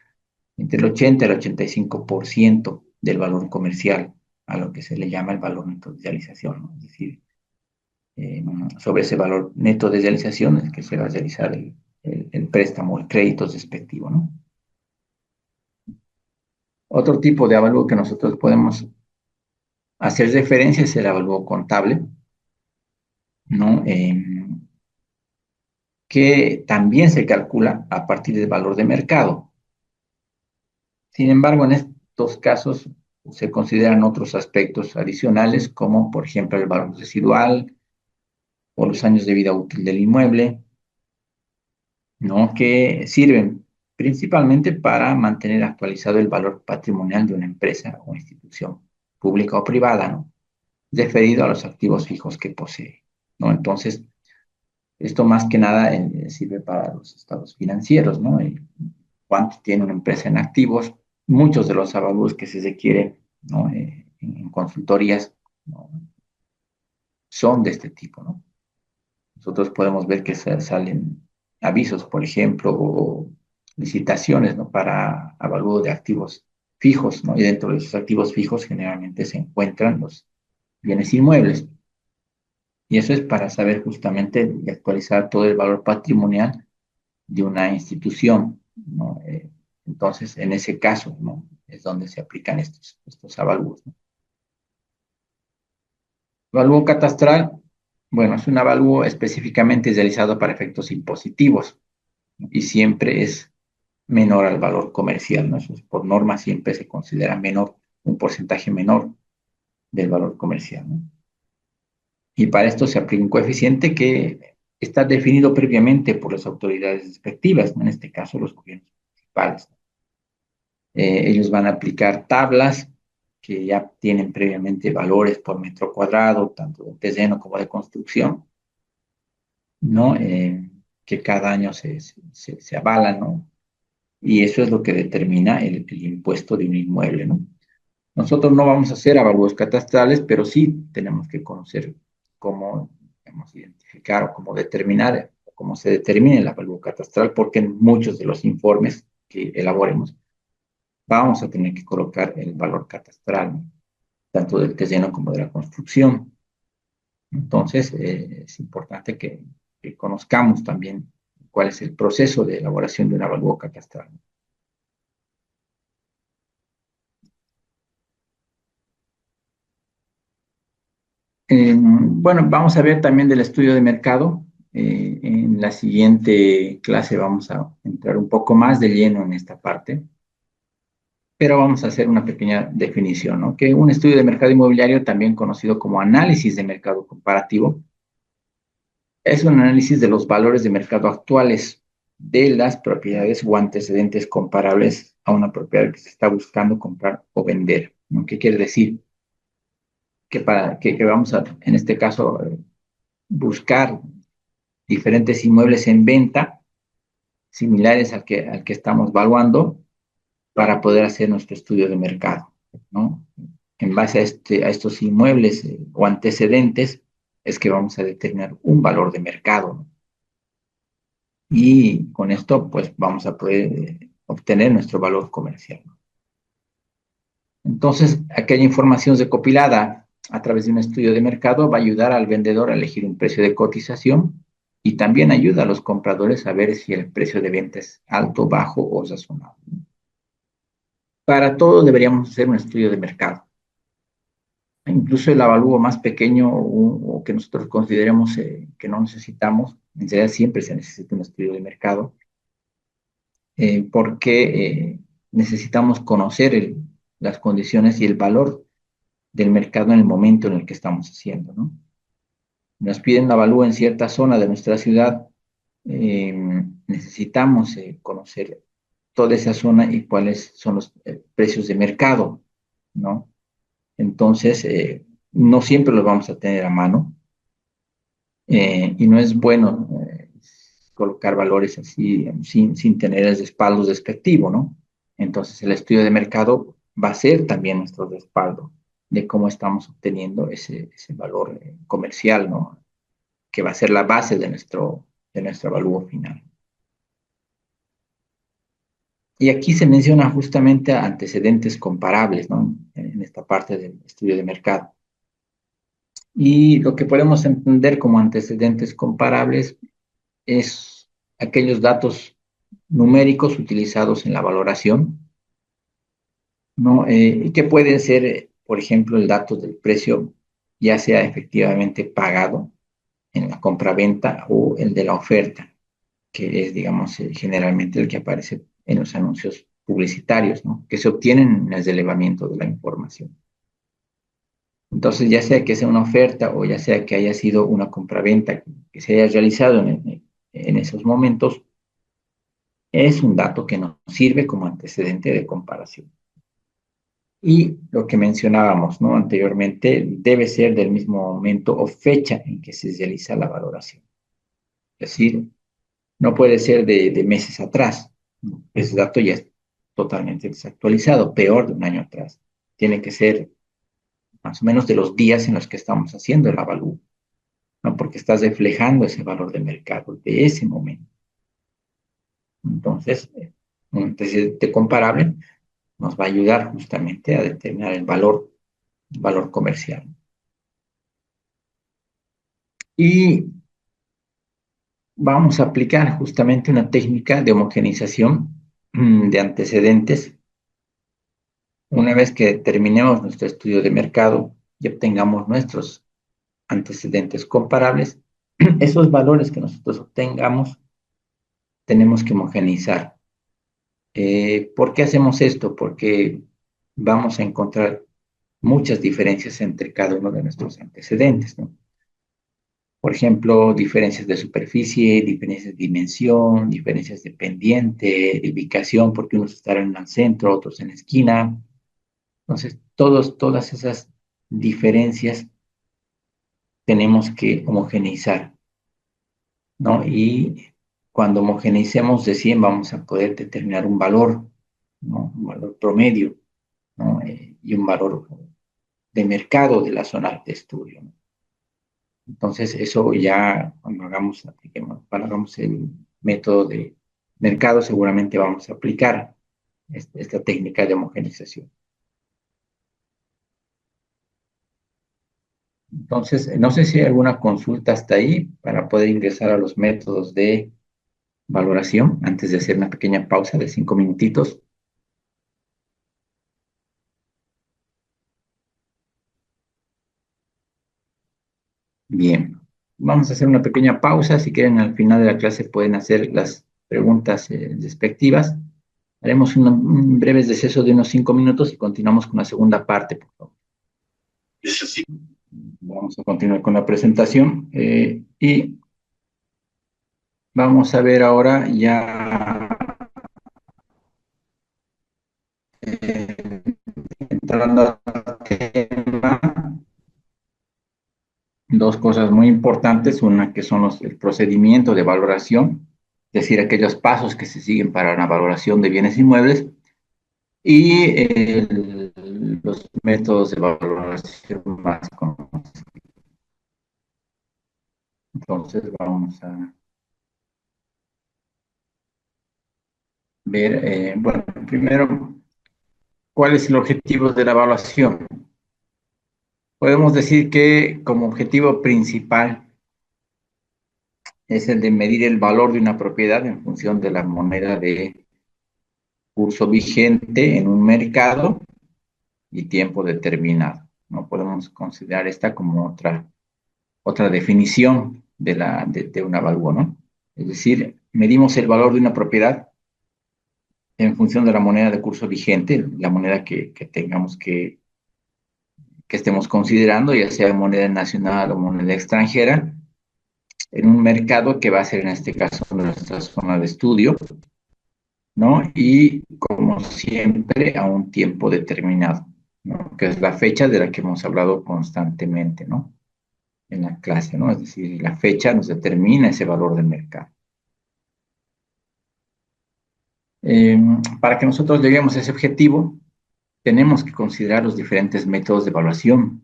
entre el 80 y el 85% del valor comercial, a lo que se le llama el valor neto de realización, ¿no? Es decir, sobre ese valor neto de realización es que se va a realizar el préstamo, el crédito respectivo, ¿no? Otro tipo de avalúo que nosotros podemos hacer referencia es el avalúo contable, ¿no? Que también se calcula a partir del valor de mercado. Sin embargo, en estos casos se consideran otros aspectos adicionales, como por ejemplo el valor residual o los años de vida útil del inmueble, ¿no? Que sirven principalmente para mantener actualizado el valor patrimonial de una empresa o institución pública o privada, ¿no? Referido a los activos fijos que posee, ¿no? Entonces, esto más que nada sirve para los estados financieros, ¿no? Cuánto tiene una empresa en activos, muchos de los avalúos que se requieren, ¿no? En consultorías, ¿no? Son de este tipo, ¿no? Nosotros podemos ver que salen avisos, por ejemplo, o licitaciones, ¿no? Para avalúo de activos fijos, ¿no? Y dentro de esos activos fijos generalmente se encuentran los bienes inmuebles. Y eso es para saber justamente y actualizar todo el valor patrimonial de una institución, ¿no? Entonces, en ese caso, ¿no? Es donde se aplican estos avalúos, ¿no? Avalúo catastral, bueno, es un avalúo específicamente realizado para efectos impositivos, ¿no? Y siempre es menor al valor comercial, ¿no? Eso es, por norma siempre se considera menor, un porcentaje menor del valor comercial, ¿no? Y para esto se aplica un coeficiente que está definido previamente por las autoridades respectivas, ¿no? En este caso los gobiernos municipales. Ellos van a aplicar tablas que ya tienen previamente valores por metro cuadrado, tanto de terreno como de construcción, ¿no? Que cada año se avalan, ¿no? Y eso es lo que determina el impuesto de un inmueble, ¿no? Nosotros no vamos a hacer avalúos catastrales, pero sí tenemos que conocer cómo, digamos, identificar o cómo determinar, cómo se determina el avalúo catastral, porque en muchos de los informes que elaboremos vamos a tener que colocar el valor catastral, ¿no? Tanto del terreno como de la construcción. Entonces, es importante que conozcamos también cuál es el proceso de elaboración de un avalúo catastral. Bueno, vamos a ver también del estudio de mercado. En la siguiente clase vamos a entrar un poco más de lleno en esta parte, pero vamos a hacer una pequeña definición, ¿no? Que un estudio de mercado inmobiliario, también conocido como análisis de mercado comparativo, es un análisis de los valores de mercado actuales de las propiedades o antecedentes comparables a una propiedad que se está buscando comprar o vender, ¿no? ¿Qué quiere decir? Que vamos a, en este caso, buscar diferentes inmuebles en venta similares al que estamos valuando para poder hacer nuestro estudio de mercado, ¿no? En base a estos inmuebles o antecedentes es que vamos a determinar un valor de mercado, ¿no? Y con esto pues vamos a poder obtener nuestro valor comercial, ¿no? Entonces, aquella información recopilada a través de un estudio de mercado va a ayudar al vendedor a elegir un precio de cotización y también ayuda a los compradores a ver si el precio de venta es alto, bajo o razonable. Para todo deberíamos hacer un estudio de mercado. Incluso el avalúo más pequeño o que nosotros consideremos que no necesitamos, en realidad siempre se necesita un estudio de mercado, porque necesitamos conocer las condiciones y el valor del mercado en el momento en el que estamos haciendo, ¿no? Nos piden un avalúo en cierta zona de nuestra ciudad, necesitamos conocer toda esa zona y cuáles son los precios de mercado, ¿no? Entonces, no siempre los vamos a tener a mano, y no es bueno colocar valores así sin tener el respaldo despectivo, ¿no? Entonces, el estudio de mercado va a ser también nuestro respaldo de cómo estamos obteniendo ese valor comercial, ¿no? Que va a ser la base de nuestro avalúo final. Y aquí se menciona justamente antecedentes comparables, ¿no? En esta parte del estudio de mercado. Y lo que podemos entender como antecedentes comparables es aquellos datos numéricos utilizados en la valoración, ¿no? Y que pueden ser, por ejemplo, el dato del precio, ya sea efectivamente pagado en la compraventa o el de la oferta, que es, digamos, generalmente el que aparece en los anuncios publicitarios, ¿no? Que se obtienen en el relevamiento de la información. Entonces, ya sea que sea una oferta o ya sea que haya sido una compraventa que se haya realizado en esos momentos, es un dato que nos sirve como antecedente de comparación. Y lo que mencionábamos, ¿no? Anteriormente, debe ser del mismo momento o fecha en que se realiza la valoración. Es decir, no puede ser de meses atrás, ¿no? Ese dato ya es totalmente desactualizado, peor de un año atrás. Tiene que ser más o menos de los días en los que estamos haciendo el avalúo, ¿no? Porque estás reflejando ese valor de mercado de ese momento. Entonces, un antecedente comparable nos va a ayudar justamente a determinar el valor comercial. Y vamos a aplicar justamente una técnica de homogeneización de antecedentes. Una vez que terminemos nuestro estudio de mercado y obtengamos nuestros antecedentes comparables, esos valores que nosotros obtengamos tenemos que homogeneizar. ¿Por qué hacemos esto? Porque vamos a encontrar muchas diferencias entre cada uno de nuestros antecedentes, ¿no? Por ejemplo, diferencias de superficie, diferencias de dimensión, diferencias de pendiente, de ubicación, porque unos estarán en el centro, otros en la esquina. Entonces, todas esas diferencias tenemos que homogeneizar, ¿no? Y cuando homogeneicemos recién vamos a poder determinar un valor, ¿no? Un valor promedio, ¿no? Y un valor de mercado de la zona de estudio, ¿no? Entonces, eso ya cuando cuando hagamos el método de mercado, seguramente vamos a aplicar esta técnica de homogeneización. Entonces, no sé si hay alguna consulta hasta ahí para poder ingresar a los métodos de valoración antes de hacer una pequeña pausa de 5 minutitos. Bien, vamos a hacer una pequeña pausa. Si quieren, al final de la clase pueden hacer las preguntas respectivas. Haremos un breve deceso de unos 5 minutos y continuamos con la segunda parte, por favor. Vamos a continuar con la presentación y vamos a ver ahora ya eh, entrando al tema, dos cosas muy importantes, una que son el procedimiento de valoración, es decir, aquellos pasos que se siguen para la valoración de bienes inmuebles, y los métodos de valoración más conocidos. Entonces vamos a ver, bueno, primero, ¿cuál es el objetivo de la evaluación? Podemos decir que como objetivo principal es el de medir el valor de una propiedad en función de la moneda de curso vigente en un mercado y tiempo determinado. No podemos considerar esta como otra definición de un avalúo, ¿no? Es decir, medimos el valor de una propiedad en función de la moneda de curso vigente, la moneda que tengamos que estemos considerando, ya sea moneda nacional o moneda extranjera, en un mercado que va a ser en este caso nuestra zona de estudio, ¿no? Y como siempre, a un tiempo determinado, ¿no? Que es la fecha de la que hemos hablado constantemente, ¿no? En la clase, ¿no? Es decir, la fecha nos determina ese valor del mercado. Eh, para que nosotros lleguemos a ese objetivo, tenemos que considerar los diferentes métodos de evaluación,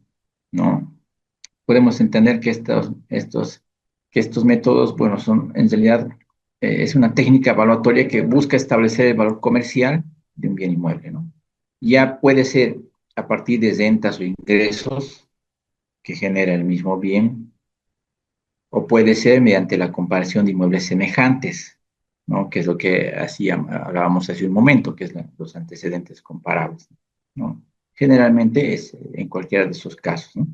¿no? Podemos entender que estos métodos, bueno, son en realidad, es una técnica evaluatoria que busca establecer el valor comercial de un bien inmueble, ¿no? Ya puede ser a partir de rentas o ingresos, que genera el mismo bien, o puede ser mediante la comparación de inmuebles semejantes, ¿no? Que es lo que hablábamos hace un momento, que es los antecedentes comparables, ¿no? Generalmente es en cualquiera de esos casos, ¿no?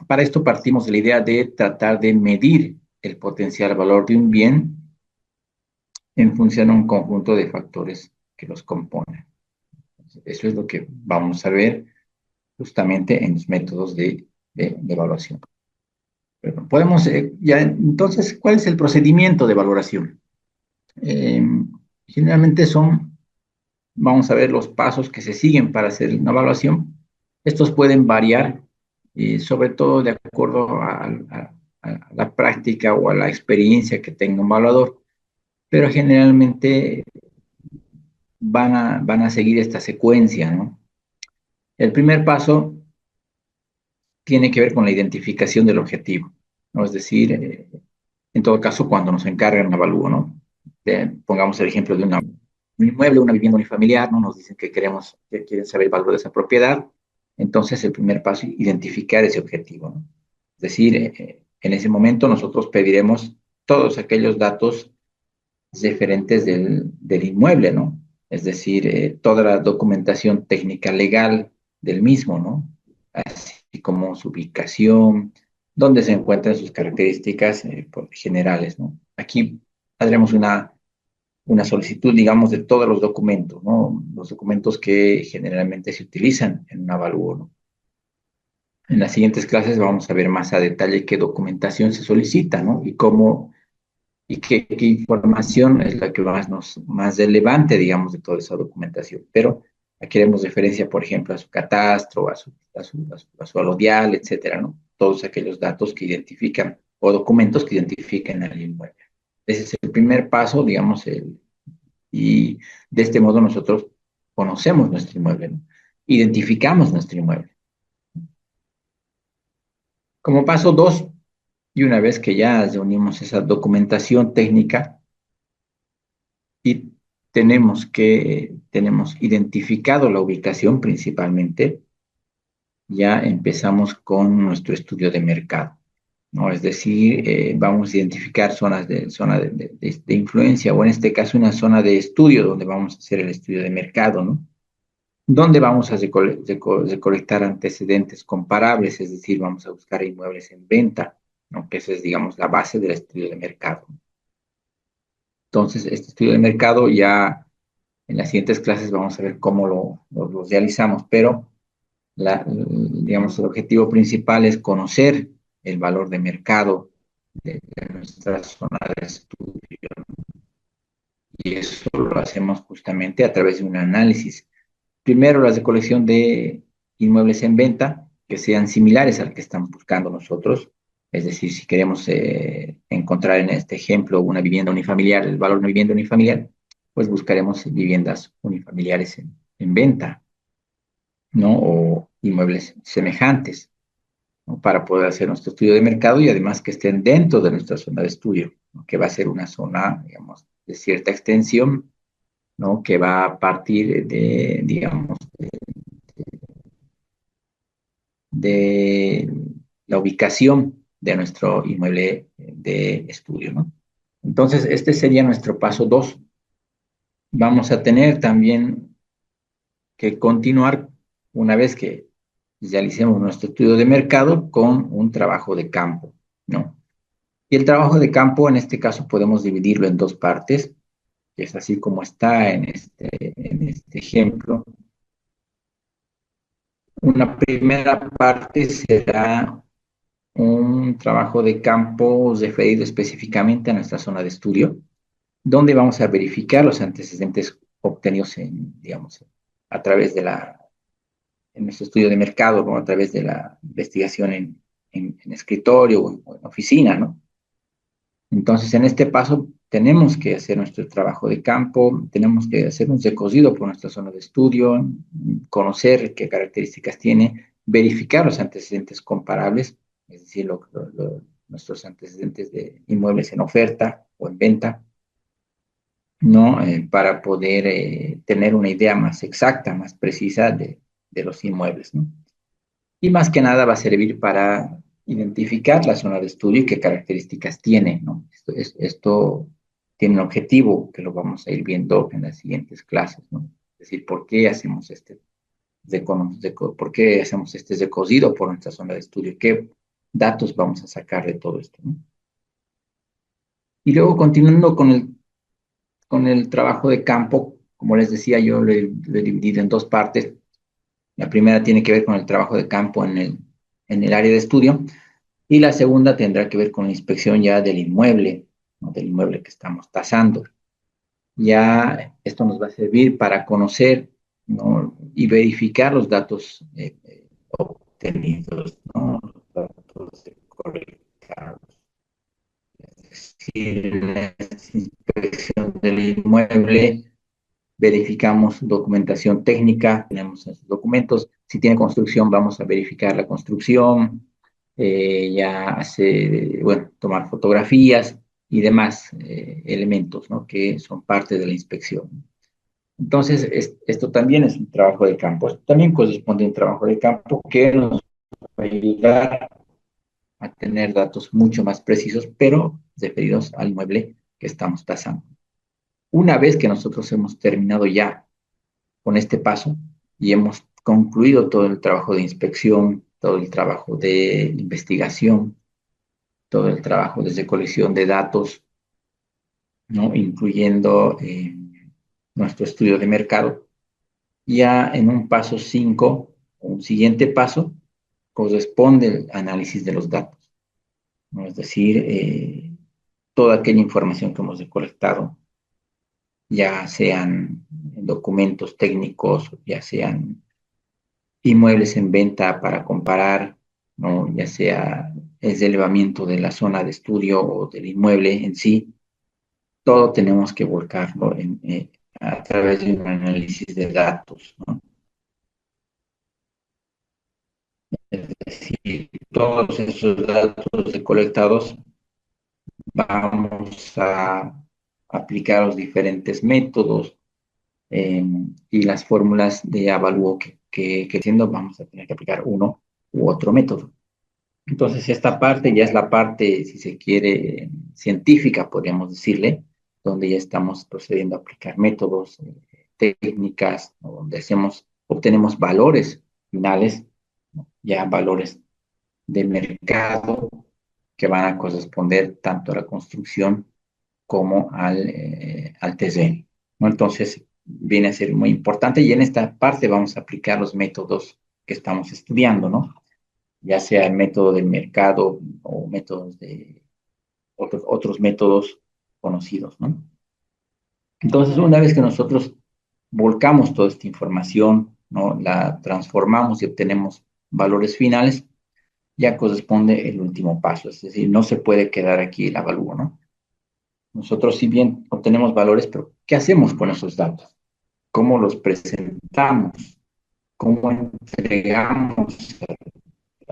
Para esto partimos de la idea de tratar de medir el potencial valor de un bien en función a un conjunto de factores que los componen. Eso es lo que vamos a ver justamente en los métodos de evaluación. Pero podemos, ya, entonces, ¿cuál es el procedimiento de valoración? Eh, Generalmente vamos a ver los pasos que se siguen para hacer una evaluación. Estos pueden variar, sobre todo de acuerdo a la práctica o a la experiencia que tenga un evaluador, pero generalmente van a seguir esta secuencia, ¿no? El primer paso tiene que ver con la identificación del objetivo, ¿no? Es decir, en todo caso, cuando nos encargan un avalúo, ¿no? Pongamos el ejemplo de un inmueble, una vivienda unifamiliar, ¿no? Nos dicen que quieren saber el valor de esa propiedad. Entonces, el primer paso es identificar ese objetivo, ¿no? Es decir, en ese momento nosotros pediremos todos aquellos datos referentes del inmueble, ¿no? Es decir, toda la documentación técnica legal del mismo, ¿no? Así como su ubicación, dónde se encuentran sus características generales, ¿no? Aquí haremos una solicitud, digamos, de todos los documentos, ¿no? Los documentos que generalmente se utilizan en un avalúo, ¿no? En las siguientes clases vamos a ver más a detalle qué documentación se solicita, ¿no? Y cómo y qué información es la que más relevante, digamos, de toda esa documentación. Pero aquí haremos referencia, por ejemplo, a su catastro, a su alodial, etcétera, ¿no? Todos aquellos datos que identifican o documentos que identifiquen al inmueble. Ese es el primer paso, digamos, y de este modo nosotros conocemos nuestro inmueble, ¿no? Identificamos nuestro inmueble. Como paso dos, y una vez que ya reunimos esa documentación técnica, y tenemos identificado la ubicación principalmente, ya empezamos con nuestro estudio de mercado, ¿no? Es decir, vamos a identificar zona de influencia, o en este caso una zona de estudio donde vamos a hacer el estudio de mercado, ¿no? Donde vamos a recolectar antecedentes comparables, es decir, vamos a buscar inmuebles en venta, ¿no? Que esa es, digamos, la base del estudio de mercado. Entonces, este estudio de mercado ya en las siguientes clases vamos a ver cómo lo realizamos, pero digamos, el objetivo principal es conocer el valor de mercado de nuestra zona de estudio, y eso lo hacemos justamente a través de un análisis. Primero, la recolección de inmuebles en venta que sean similares al que estamos buscando nosotros. Es decir, si queremos encontrar en este ejemplo una vivienda unifamiliar, el valor de una vivienda unifamiliar, pues buscaremos viviendas unifamiliares en venta, ¿no? O inmuebles semejantes, ¿no? Para poder hacer nuestro estudio de mercado y además que estén dentro de nuestra zona de estudio, ¿no? Que va a ser una zona, digamos, de cierta extensión, ¿no? Que va a partir digamos, de la ubicación de nuestro inmueble de estudio, ¿no? Entonces, este sería nuestro paso 2. Vamos a tener también que continuar una vez que realicemos nuestro estudio de mercado con un trabajo de campo, ¿no? Y el trabajo de campo, en este caso, podemos dividirlo en dos partes, que es así como está en este ejemplo. Una primera parte será un trabajo de campo referido específicamente a nuestra zona de estudio, donde vamos a verificar los antecedentes obtenidos digamos, a través en nuestro estudio de mercado, ¿no? A través de la investigación en escritorio o en oficina, ¿no? Entonces, en este paso tenemos que hacer nuestro trabajo de campo, tenemos que hacer un recorrido por nuestra zona de estudio, conocer qué características tiene, verificar los antecedentes comparables, es decir, nuestros antecedentes de inmuebles en oferta o en venta, ¿no? Para poder tener una idea más exacta, más precisa de los inmuebles, ¿no? Y más que nada va a servir para identificar la zona de estudio y qué características tiene, ¿no? Esto tiene un objetivo que lo vamos a ir viendo en las siguientes clases, ¿no? Es decir, ¿por qué hacemos por qué hacemos este recocido por nuestra zona de estudio? ¿Qué datos vamos a sacar de todo esto, ¿no? Y luego continuando con el trabajo de campo, como les decía, yo lo he dividido en dos partes. La primera tiene que ver con el trabajo de campo en el área de estudio y la segunda tendrá que ver con la inspección ya del inmueble, ¿no? Del inmueble que estamos tasando. Ya esto nos va a servir para conocer, ¿no? Y verificar los datos obtenidos, ¿no? Los datos colectados. Es decir, la inspección del inmueble verificamos documentación técnica, tenemos esos documentos. Si tiene construcción, vamos a verificar la construcción, bueno, tomar fotografías y demás elementos, ¿no? Que son parte de la inspección. Entonces, esto también es un trabajo de campo. Esto también corresponde a un trabajo de campo que nos va a ayudar a tener datos mucho más precisos, pero referidos al inmueble que estamos tasando. Una vez que nosotros hemos terminado ya con este paso y hemos concluido todo el trabajo de inspección, todo el trabajo de investigación, todo el trabajo de recolección de datos, ¿no? Incluyendo nuestro estudio de mercado. Ya en un paso 5, un siguiente paso, corresponde el análisis de los datos, ¿no? Es decir, toda aquella información que hemos recolectado, ya sean documentos técnicos, ya sean inmuebles en venta para comparar, ¿no? Ya sea el elevamiento de la zona de estudio o del inmueble en sí, todo tenemos que volcarlo a través de un análisis de datos, ¿no? Es decir, todos esos datos recolectados vamos a aplicar los diferentes métodos y las fórmulas de avalúo que siendo vamos a tener que aplicar uno u otro método. Entonces, esta parte ya es la parte, si se quiere, científica, podríamos decirle, donde ya estamos procediendo a aplicar métodos, técnicas, ¿no? Donde obtenemos valores finales, ¿no? Ya valores de mercado que van a corresponder tanto a la construcción como al terreno, ¿no? Entonces, viene a ser muy importante y en esta parte vamos a aplicar los métodos que estamos estudiando, ¿no? Ya sea el método del mercado o métodos de otros métodos conocidos, ¿no? Entonces, una vez que nosotros volcamos toda esta información, ¿no? La transformamos y obtenemos valores finales, ya corresponde el último paso, es decir, no se puede quedar aquí el avalúo, ¿no? Nosotros, si bien obtenemos valores, pero ¿qué hacemos con esos datos? ¿Cómo los presentamos? ¿Cómo entregamos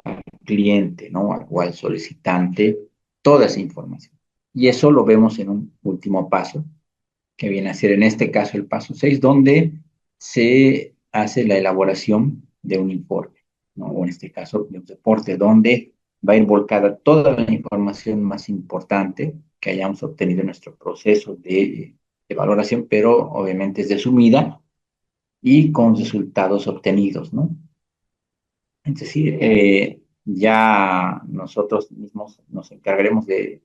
al cliente, ¿no? O al solicitante toda esa información? Y eso lo vemos en un último paso, que viene a ser en este caso el paso 6, donde se hace la elaboración de un informe, ¿no? O en este caso de un reporte, donde va a ir volcada toda la información más importante que hayamos obtenido en nuestro proceso de valoración, pero obviamente es resumida y con resultados obtenidos, ¿no? Es decir, ya nosotros mismos nos encargaremos de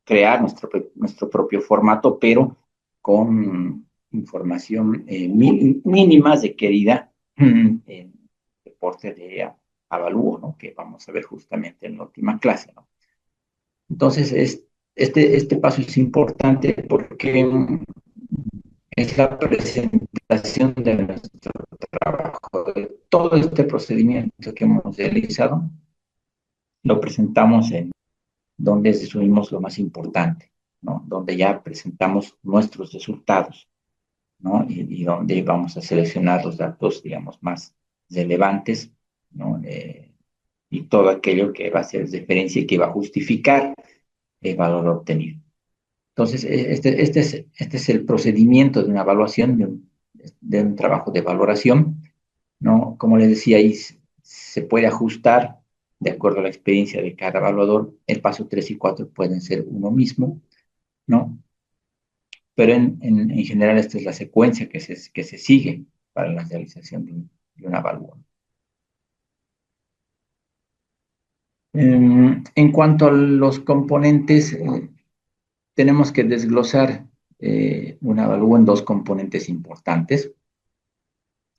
crear nuestro propio formato, pero con información mínima requerida en reporte de avalúo, ¿no? Que vamos a ver justamente en la última clase, ¿no? Entonces, este paso es importante porque es la presentación de nuestro trabajo, de todo este procedimiento que hemos realizado, lo presentamos en donde resumimos lo más importante, ¿no? Donde ya presentamos nuestros resultados, ¿no? Y donde vamos a seleccionar los datos, digamos, más relevantes, ¿no? Y todo aquello que va a hacer referencia y que va a justificar el valor obtenido. Entonces, este es el procedimiento de una evaluación, de un trabajo de valoración, ¿no? Como les decía, ahí se puede ajustar de acuerdo a la experiencia de cada evaluador. El paso 3 y 4 pueden ser uno mismo, ¿no? Pero en general esta es la secuencia que se sigue para la realización de una evaluación. En cuanto a los componentes, tenemos que desglosar una evaluación en dos componentes importantes.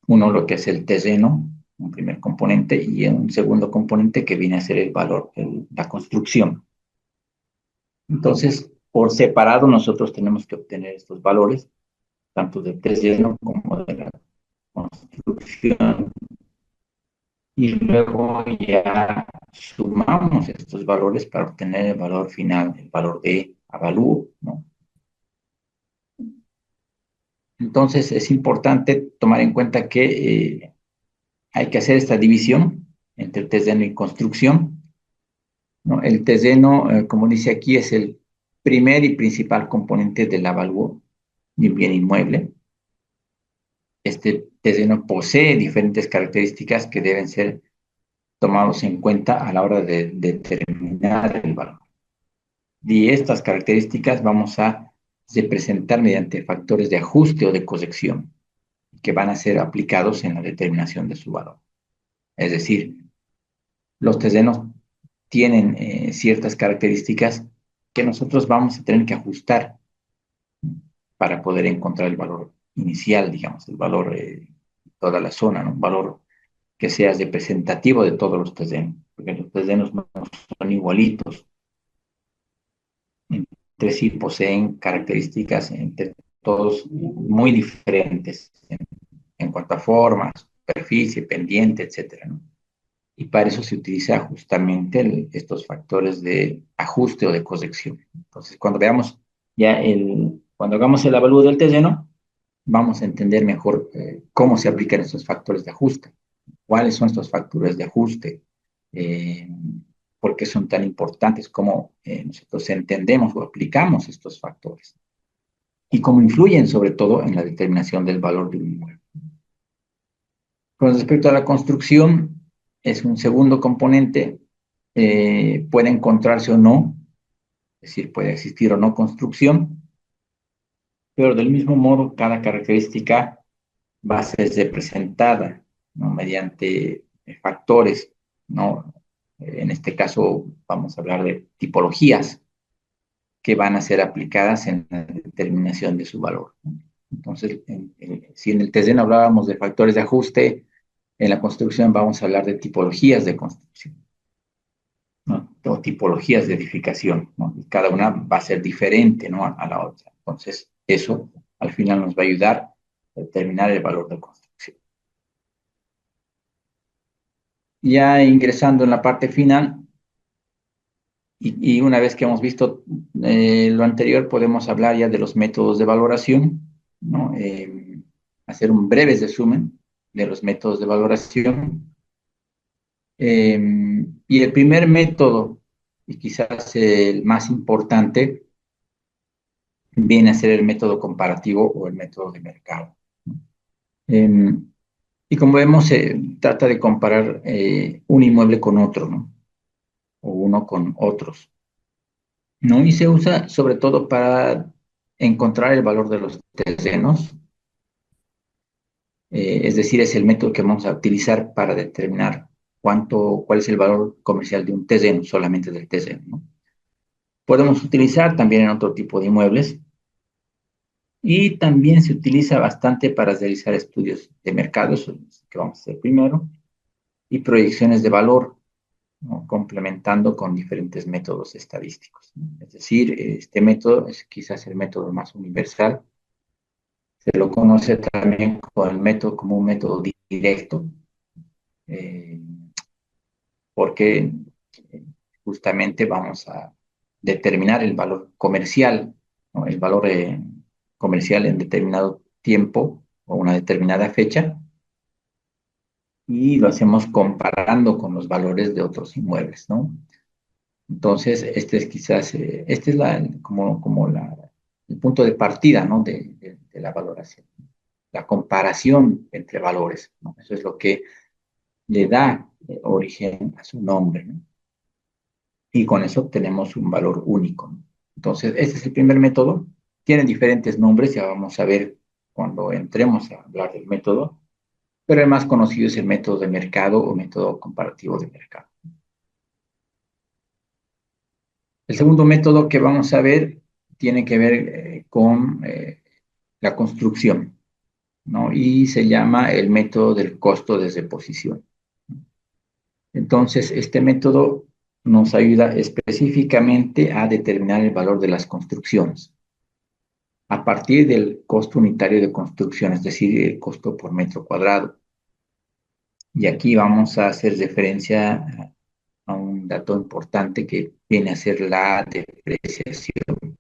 Uno, lo que es el terreno, un primer componente, y un segundo componente que viene a ser el valor, la construcción. Entonces, por separado, nosotros tenemos que obtener estos valores, tanto del terreno como de la construcción, y luego ya sumamos estos valores para obtener el valor final, el valor de avalúo, ¿no? Entonces, es importante tomar en cuenta que hay que hacer esta división entre terreno y construcción, ¿no? El terreno, como dice aquí, es el primer y principal componente del avalúo de un bien inmueble. Este terreno posee diferentes características que deben ser tomados en cuenta a la hora de determinar el valor. Y estas características vamos a representar mediante factores de ajuste o de corrección que van a ser aplicados en la determinación de su valor. Es decir, los terrenos tienen ciertas características que nosotros vamos a tener que ajustar para poder encontrar el valor inicial, digamos, el valor de toda la zona, ¿no? Un valor que sea representativo de todos los terrenos, porque los terrenos no son igualitos, entre sí poseen características entre todos muy diferentes en cuanto a formas, superficie, pendiente, etcétera, ¿no? Y para eso se utiliza justamente estos factores de ajuste o de corrección. Entonces, cuando veamos ya cuando hagamos el avalúo del terreno, vamos a entender mejor cómo se aplican estos factores de ajuste, cuáles son estos factores de ajuste, eh, por qué son tan importantes, cómo nosotros entendemos o aplicamos estos factores y cómo influyen sobre todo en la determinación del valor de un inmueble. Con respecto a la construcción, es un segundo componente, puede encontrarse o no, es decir, puede existir o no construcción, pero del mismo modo cada característica va a ser representada, ¿no? Mediante factores, ¿no? En este caso vamos a hablar de tipologías que van a ser aplicadas en la determinación de su valor, ¿no? Entonces, si en el terreno hablábamos de factores de ajuste, en la construcción vamos a hablar de tipologías de construcción, ¿no? O tipologías de edificación, ¿no? Y cada una va a ser diferente, ¿no? A la otra. Entonces, eso al final nos va a ayudar a determinar el valor de construcción. Ya ingresando en la parte final, y una vez que hemos visto lo anterior, podemos hablar ya de los métodos de valoración, ¿no? Hacer un breve resumen de los métodos de valoración. Y el primer método, y quizás el más importante, viene a ser el método comparativo o el método de mercado, ¿no? Y como vemos, se trata de comparar un inmueble con otro, ¿no? O uno con otros, ¿no? Y se usa sobre todo para encontrar el valor de los terrenos, es decir, es el método que vamos a utilizar para determinar cuál es el valor comercial de un terreno, solamente del terreno, ¿no? Podemos utilizar también en otro tipo de inmuebles y también se utiliza bastante para realizar estudios de mercados, que vamos a hacer primero, y proyecciones de valor, ¿no? Complementando con diferentes métodos estadísticos, ¿no? Es decir, este método es quizás el método más universal. Se lo conoce también como un método directo, eh, porque justamente vamos a determinar el valor comercial, ¿no? El valor comercial en determinado tiempo o una determinada fecha, y lo hacemos comparando con los valores de otros inmuebles, ¿no? Entonces, este es quizás, este es el punto de partida, ¿no? De la valoración, la comparación entre valores, ¿no? Eso es lo que le da origen a su nombre, ¿no? Y con eso obtenemos un valor único, ¿no? Entonces, este es el primer método. Tiene diferentes nombres, ya vamos a ver cuando entremos a hablar del método, pero el más conocido es el método de mercado o método comparativo de mercado. El segundo método que vamos a ver tiene que ver con la construcción, ¿no? Y se llama el método del costo de reposición. Entonces, este método nos ayuda específicamente a determinar el valor de las construcciones a partir del costo unitario de construcción, es decir, el costo por metro cuadrado. Y aquí vamos a hacer referencia a un dato importante que viene a ser la depreciación.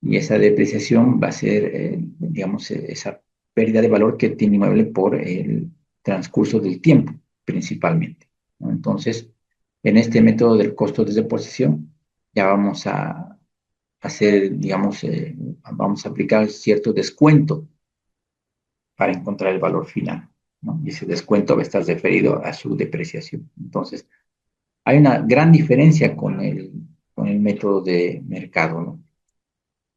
Y esa depreciación va a ser, digamos, esa pérdida de valor que tiene inmueble por el transcurso del tiempo, principalmente, ¿no? Entonces, en este método del costo de reposición, ya vamos a hacer, digamos, vamos a aplicar cierto descuento para encontrar el valor final, ¿no? Y ese descuento va a estar referido a su depreciación. Entonces, hay una gran diferencia con el método de mercado, ¿no?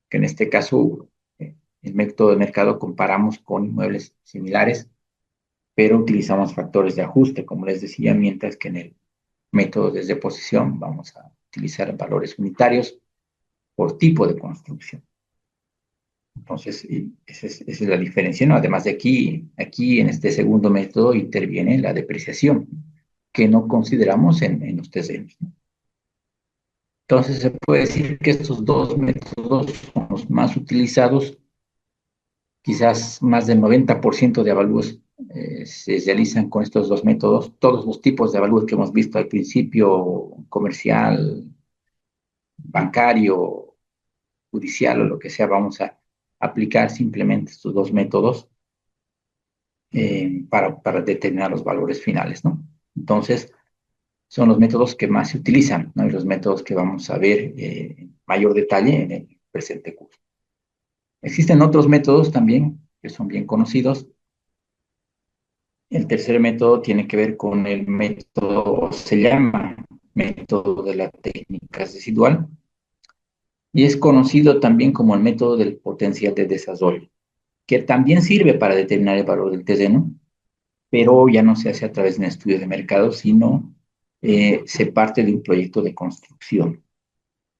Que en este caso, el método de mercado comparamos con inmuebles similares, pero utilizamos factores de ajuste, como les decía, mientras que en el método de reposición vamos a utilizar valores unitarios por tipo de construcción. Entonces, esa es la diferencia, ¿no? Además de aquí en este segundo método interviene la depreciación, que no consideramos en los terrenos, ¿no? Entonces, se puede decir que estos dos métodos son los más utilizados. Quizás más del 90% de avalúos se realizan con estos dos métodos. Todos los tipos de avalúos que hemos visto al principio, comercial, bancario, judicial o lo que sea, vamos a aplicar simplemente estos dos métodos para determinar los valores finales, ¿no? Entonces, son los métodos que más se utilizan, ¿no? Y los métodos que vamos a ver en mayor detalle en el presente curso. Existen otros métodos también que son bien conocidos. El tercer método tiene que ver con el método, se llama método de la técnica residual, y es conocido también como el método del potencial de desarrollo, que también sirve para determinar el valor del terreno, pero ya no se hace a través de un estudio de mercado, sino se parte de un proyecto de construcción,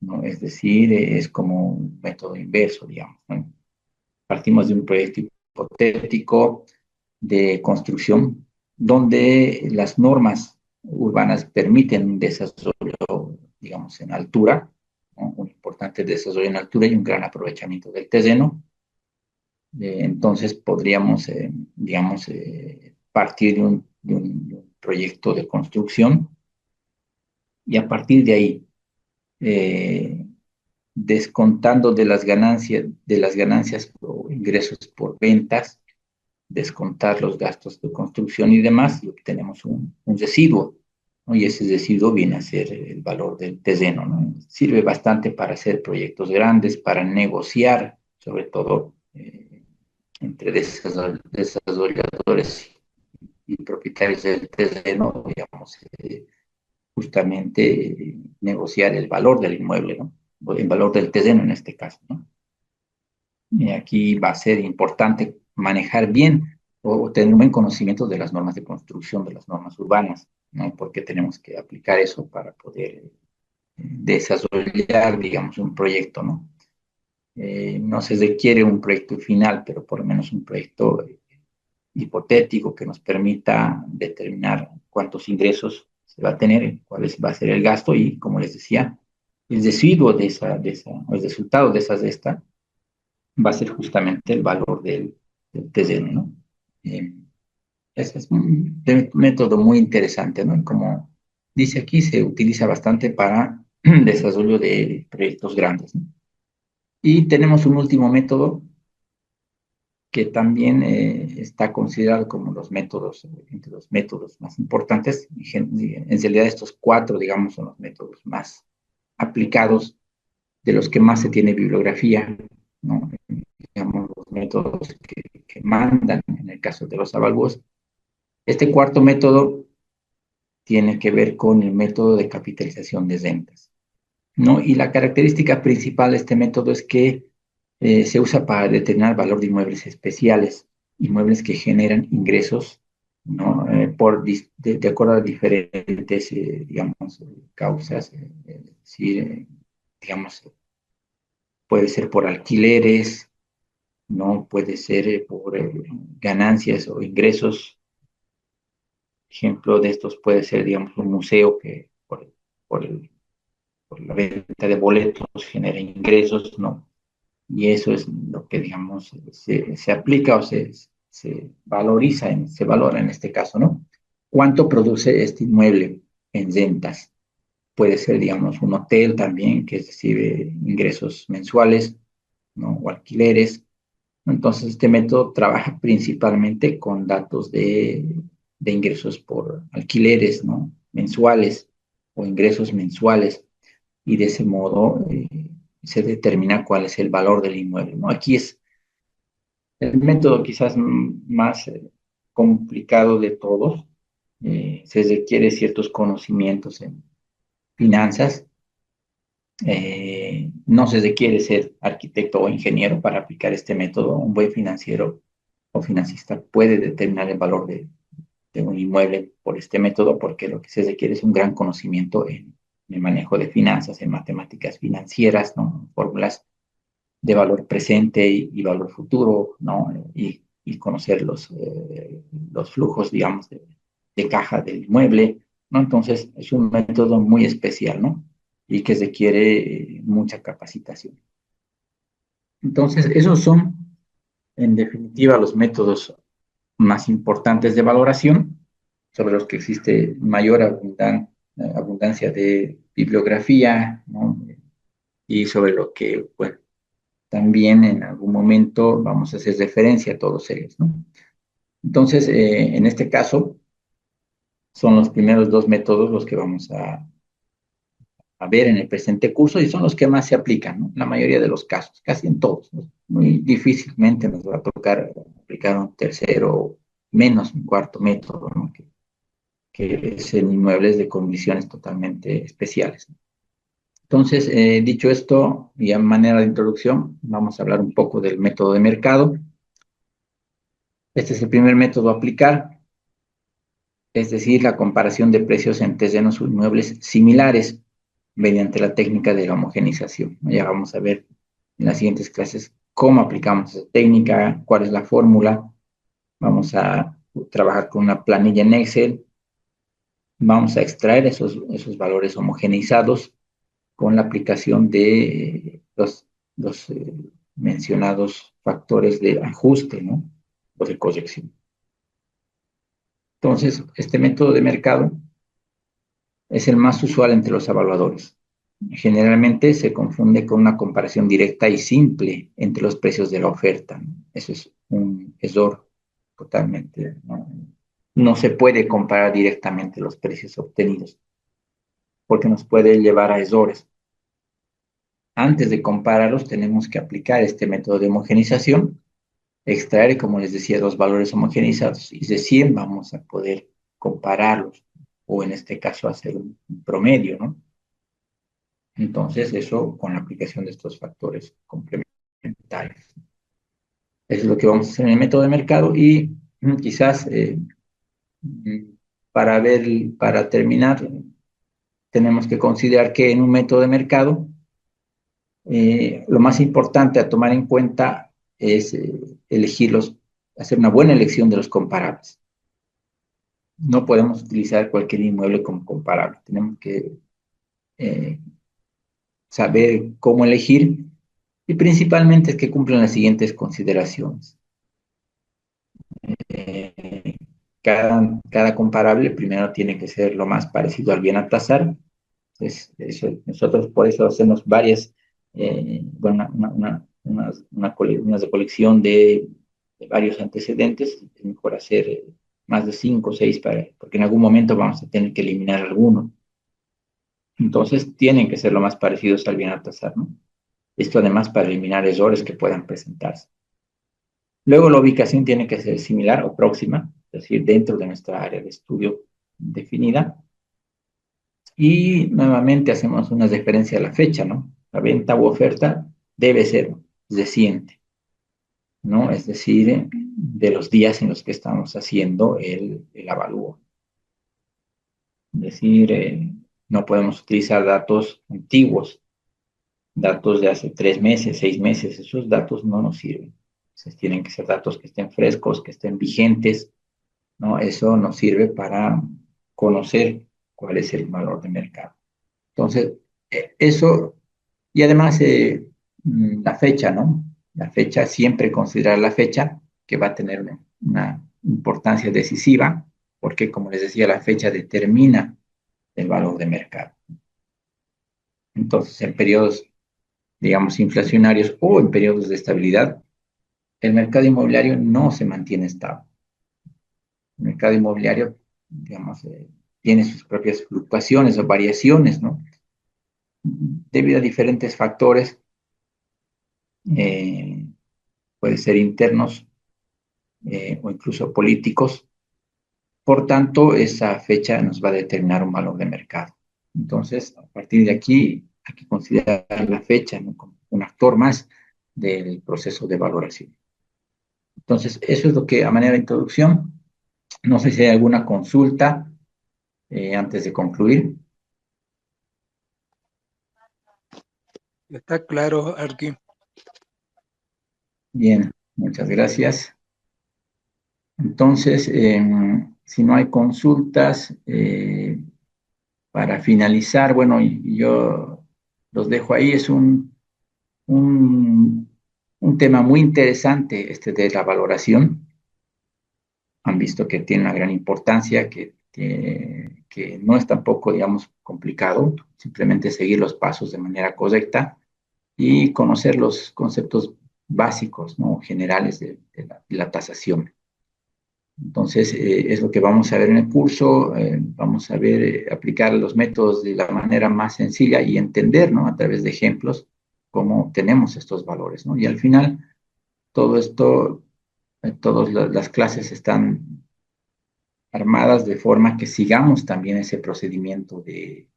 ¿no? Es decir, es como un método inverso, digamos, ¿no? Partimos de un proyecto hipotético de construcción donde las normas urbanas permiten un desarrollo, digamos, en altura, ¿no? Un importante desarrollo en altura y un gran aprovechamiento del terreno. Entonces podríamos, digamos, partir de un proyecto de construcción y a partir de ahí, eh, descontando de las ganancias o ingresos por ventas, descontar los gastos de construcción y demás, y obtenemos un residuo, ¿no? Y ese residuo viene a ser el valor del terreno, ¿no? Sirve bastante para hacer proyectos grandes, para negociar, sobre todo entre desarrolladores y propietarios del terreno, digamos, justamente negociar el valor del inmueble, ¿no? El valor del terreno en este caso, ¿no? Y aquí va a ser importante manejar bien o tener un buen conocimiento de las normas de construcción, de las normas urbanas, ¿no? Porque tenemos que aplicar eso para poder desarrollar, digamos, un proyecto, ¿no? No se requiere un proyecto final, pero por lo menos un proyecto hipotético que nos permita determinar cuántos ingresos se va a tener, cuál va a ser el gasto y, como les decía, el residuo o el resultado de esta va a ser justamente el valor del terreno, ¿no? Eh, ese es un método muy interesante, ¿no? Como dice aquí, se utiliza bastante para desarrollo de proyectos grandes, ¿no? Y tenemos un último método que también está considerado como los métodos, entre los métodos más importantes. En realidad estos cuatro, digamos, son los métodos más aplicados, de los que más se tiene bibliografía, ¿no? Digamos, los métodos que mandan en el caso de los avalúos, Este cuarto método tiene que ver con el método de capitalización de rentas, ¿no? Y la característica principal de este método es que se usa para determinar valor de inmuebles especiales, inmuebles que generan ingresos, ¿no? De acuerdo a diferentes, digamos, causas, es decir, digamos, puede ser por alquileres, ¿no? Puede ser por ganancias o ingresos. Ejemplo de estos puede ser, digamos, un museo que por el por la venta de boletos genera ingresos, ¿no? Y eso es lo que, digamos, se aplica o se valoriza, se valora en este caso, ¿no? ¿Cuánto produce este inmueble en rentas? Puede ser, digamos, un hotel también que recibe ingresos mensuales, ¿no? O alquileres. Entonces, este método trabaja principalmente con datos de ingresos por alquileres, ¿no? Mensuales o ingresos mensuales y de ese modo se determina cuál es el valor del inmueble, ¿no? Aquí es el método quizás más complicado de todos. Se requiere ciertos conocimientos en finanzas. No se requiere ser arquitecto o ingeniero para aplicar este método. Un buen financiero o financista puede determinar el valor de un inmueble por este método, porque lo que se requiere es un gran conocimiento en el manejo de finanzas, en matemáticas financieras, ¿no? Fórmulas de valor presente y valor futuro, ¿no? Y conocer los flujos, digamos, de caja del inmueble, ¿no? Entonces, es un método muy especial, ¿no? Y que requiere mucha capacitación. Entonces, esos son, en definitiva, los métodos más importantes de valoración, sobre los que existe mayor abundancia de bibliografía, ¿no? Y sobre lo que, bueno, también en algún momento vamos a hacer referencia a todos ellos, ¿no? Entonces, en este caso, son los primeros dos métodos los que vamos a ver en el presente curso y son los que más se aplican, ¿no? En la mayoría de los casos, casi en todos, ¿no? Muy difícilmente nos va a tocar aplicar un tercero, menos un cuarto método, ¿no? Que es en inmuebles de condiciones totalmente especiales. Entonces, dicho esto, y a manera de introducción, vamos a hablar un poco del método de mercado. Este es el primer método a aplicar, es decir, la comparación de precios en terrenos o inmuebles similares mediante la técnica de la homogenización. Ya vamos a ver en las siguientes clases cómo aplicamos esa técnica, cuál es la fórmula. Vamos a trabajar con una planilla en Excel. Vamos a extraer esos valores homogenizados con la aplicación de los mencionados factores de ajuste, ¿no? O de corrección. Entonces, este método de mercado es el más usual entre los evaluadores. Generalmente se confunde con una comparación directa y simple entre los precios de la oferta, ¿no? Eso es un error totalmente, ¿no? No se puede comparar directamente los precios obtenidos porque nos puede llevar a errores. Antes de compararlos, tenemos que aplicar este método de homogenización, extraer, como les decía, dos valores homogenizados y recién vamos a poder compararlos o en este caso hacer un promedio, ¿no? Entonces, eso con la aplicación de estos factores complementarios. Eso es lo que vamos a hacer en el método de mercado y quizás para terminar, tenemos que considerar que en un método de mercado, lo más importante a tomar en cuenta es hacer una buena elección de los comparables. No podemos utilizar cualquier inmueble como comparable. Tenemos que eh, saber cómo elegir y principalmente es que cumplan las siguientes consideraciones. Eh, cada comparable primero tiene que ser lo más parecido al bien a tasar. Nosotros por eso hacemos varias, bueno, una recolección de varios antecedentes. Es mejor hacer más de 5 o 6 porque en algún momento vamos a tener que eliminar alguno. Entonces tienen que ser lo más parecidos al bien a tasar, ¿no? Esto además para eliminar errores que puedan presentarse. Luego la ubicación tiene que ser similar o próxima. es decir, dentro de nuestra área de estudio definida. Y nuevamente hacemos una referencia a la fecha, ¿no? La venta u oferta debe ser reciente, ¿no? Es decir, de los días en los que estamos haciendo el avalúo. Es decir, no podemos utilizar datos antiguos, datos de hace 3 meses, 6 meses, esos datos no nos sirven. Entonces, tienen que ser datos que estén frescos, que estén vigentes, ¿no? Eso nos sirve para conocer cuál es el valor de mercado. Entonces, eso, y además la fecha, ¿no? La fecha, siempre considerar la fecha, que va a tener una importancia decisiva, porque como les decía, la fecha determina el valor de mercado. Entonces, en periodos, digamos, inflacionarios o en periodos de estabilidad, el mercado inmobiliario no se mantiene estable. El mercado inmobiliario, digamos, tiene sus propias fluctuaciones o variaciones, ¿no? Debido a diferentes factores, eh, puede ser internos o incluso políticos. Por tanto, esa fecha nos va a determinar un valor de mercado. Entonces, a partir de aquí, hay que considerar la fecha, ¿no?, como un actor más del proceso de valoración. Entonces, eso es lo que a manera de introducción. No sé si hay alguna consulta antes de concluir. Está claro, Arqui. Bien, muchas gracias. Entonces, si no hay consultas, para finalizar, bueno, yo los dejo ahí. Es un, un tema muy interesante este de la valoración. Han visto que tiene una gran importancia, que no es tampoco, digamos, complicado, simplemente seguir los pasos de manera correcta y conocer los conceptos básicos, ¿no?, generales de la tasación. Entonces, es lo que vamos a ver en el curso. Vamos a ver, aplicar los métodos de la manera más sencilla y entender, ¿no?, a través de ejemplos, cómo tenemos estos valores, ¿no? Y al final, todo esto, todas las clases están armadas de forma que sigamos también ese procedimiento de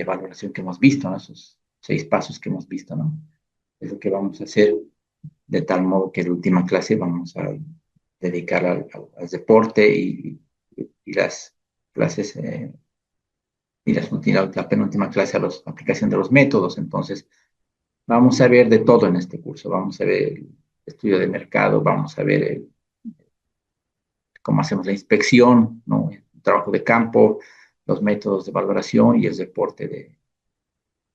valoración que hemos visto, ¿no? Esos 6 pasos que hemos visto, ¿no? Es lo que vamos a hacer, de tal modo que en la última clase vamos a dedicar al deporte y las clases, la penúltima clase a la aplicación de los métodos. Entonces, vamos a ver de todo en este curso. Vamos a ver el estudio de mercado, vamos a ver cómo hacemos la inspección, ¿no?, el trabajo de campo, los métodos de valoración y el reporte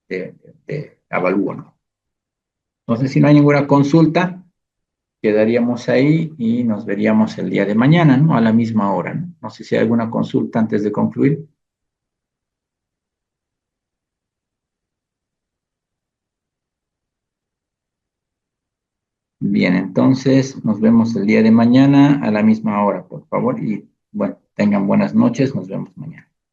de avalúo, ¿no? Entonces, si no hay ninguna consulta, quedaríamos ahí y nos veríamos el día de mañana, ¿no?, a la misma hora, ¿no? No sé si hay alguna consulta antes de concluir. Bien, entonces nos vemos el día de mañana a la misma hora, por favor. Y bueno, tengan buenas noches, nos vemos mañana.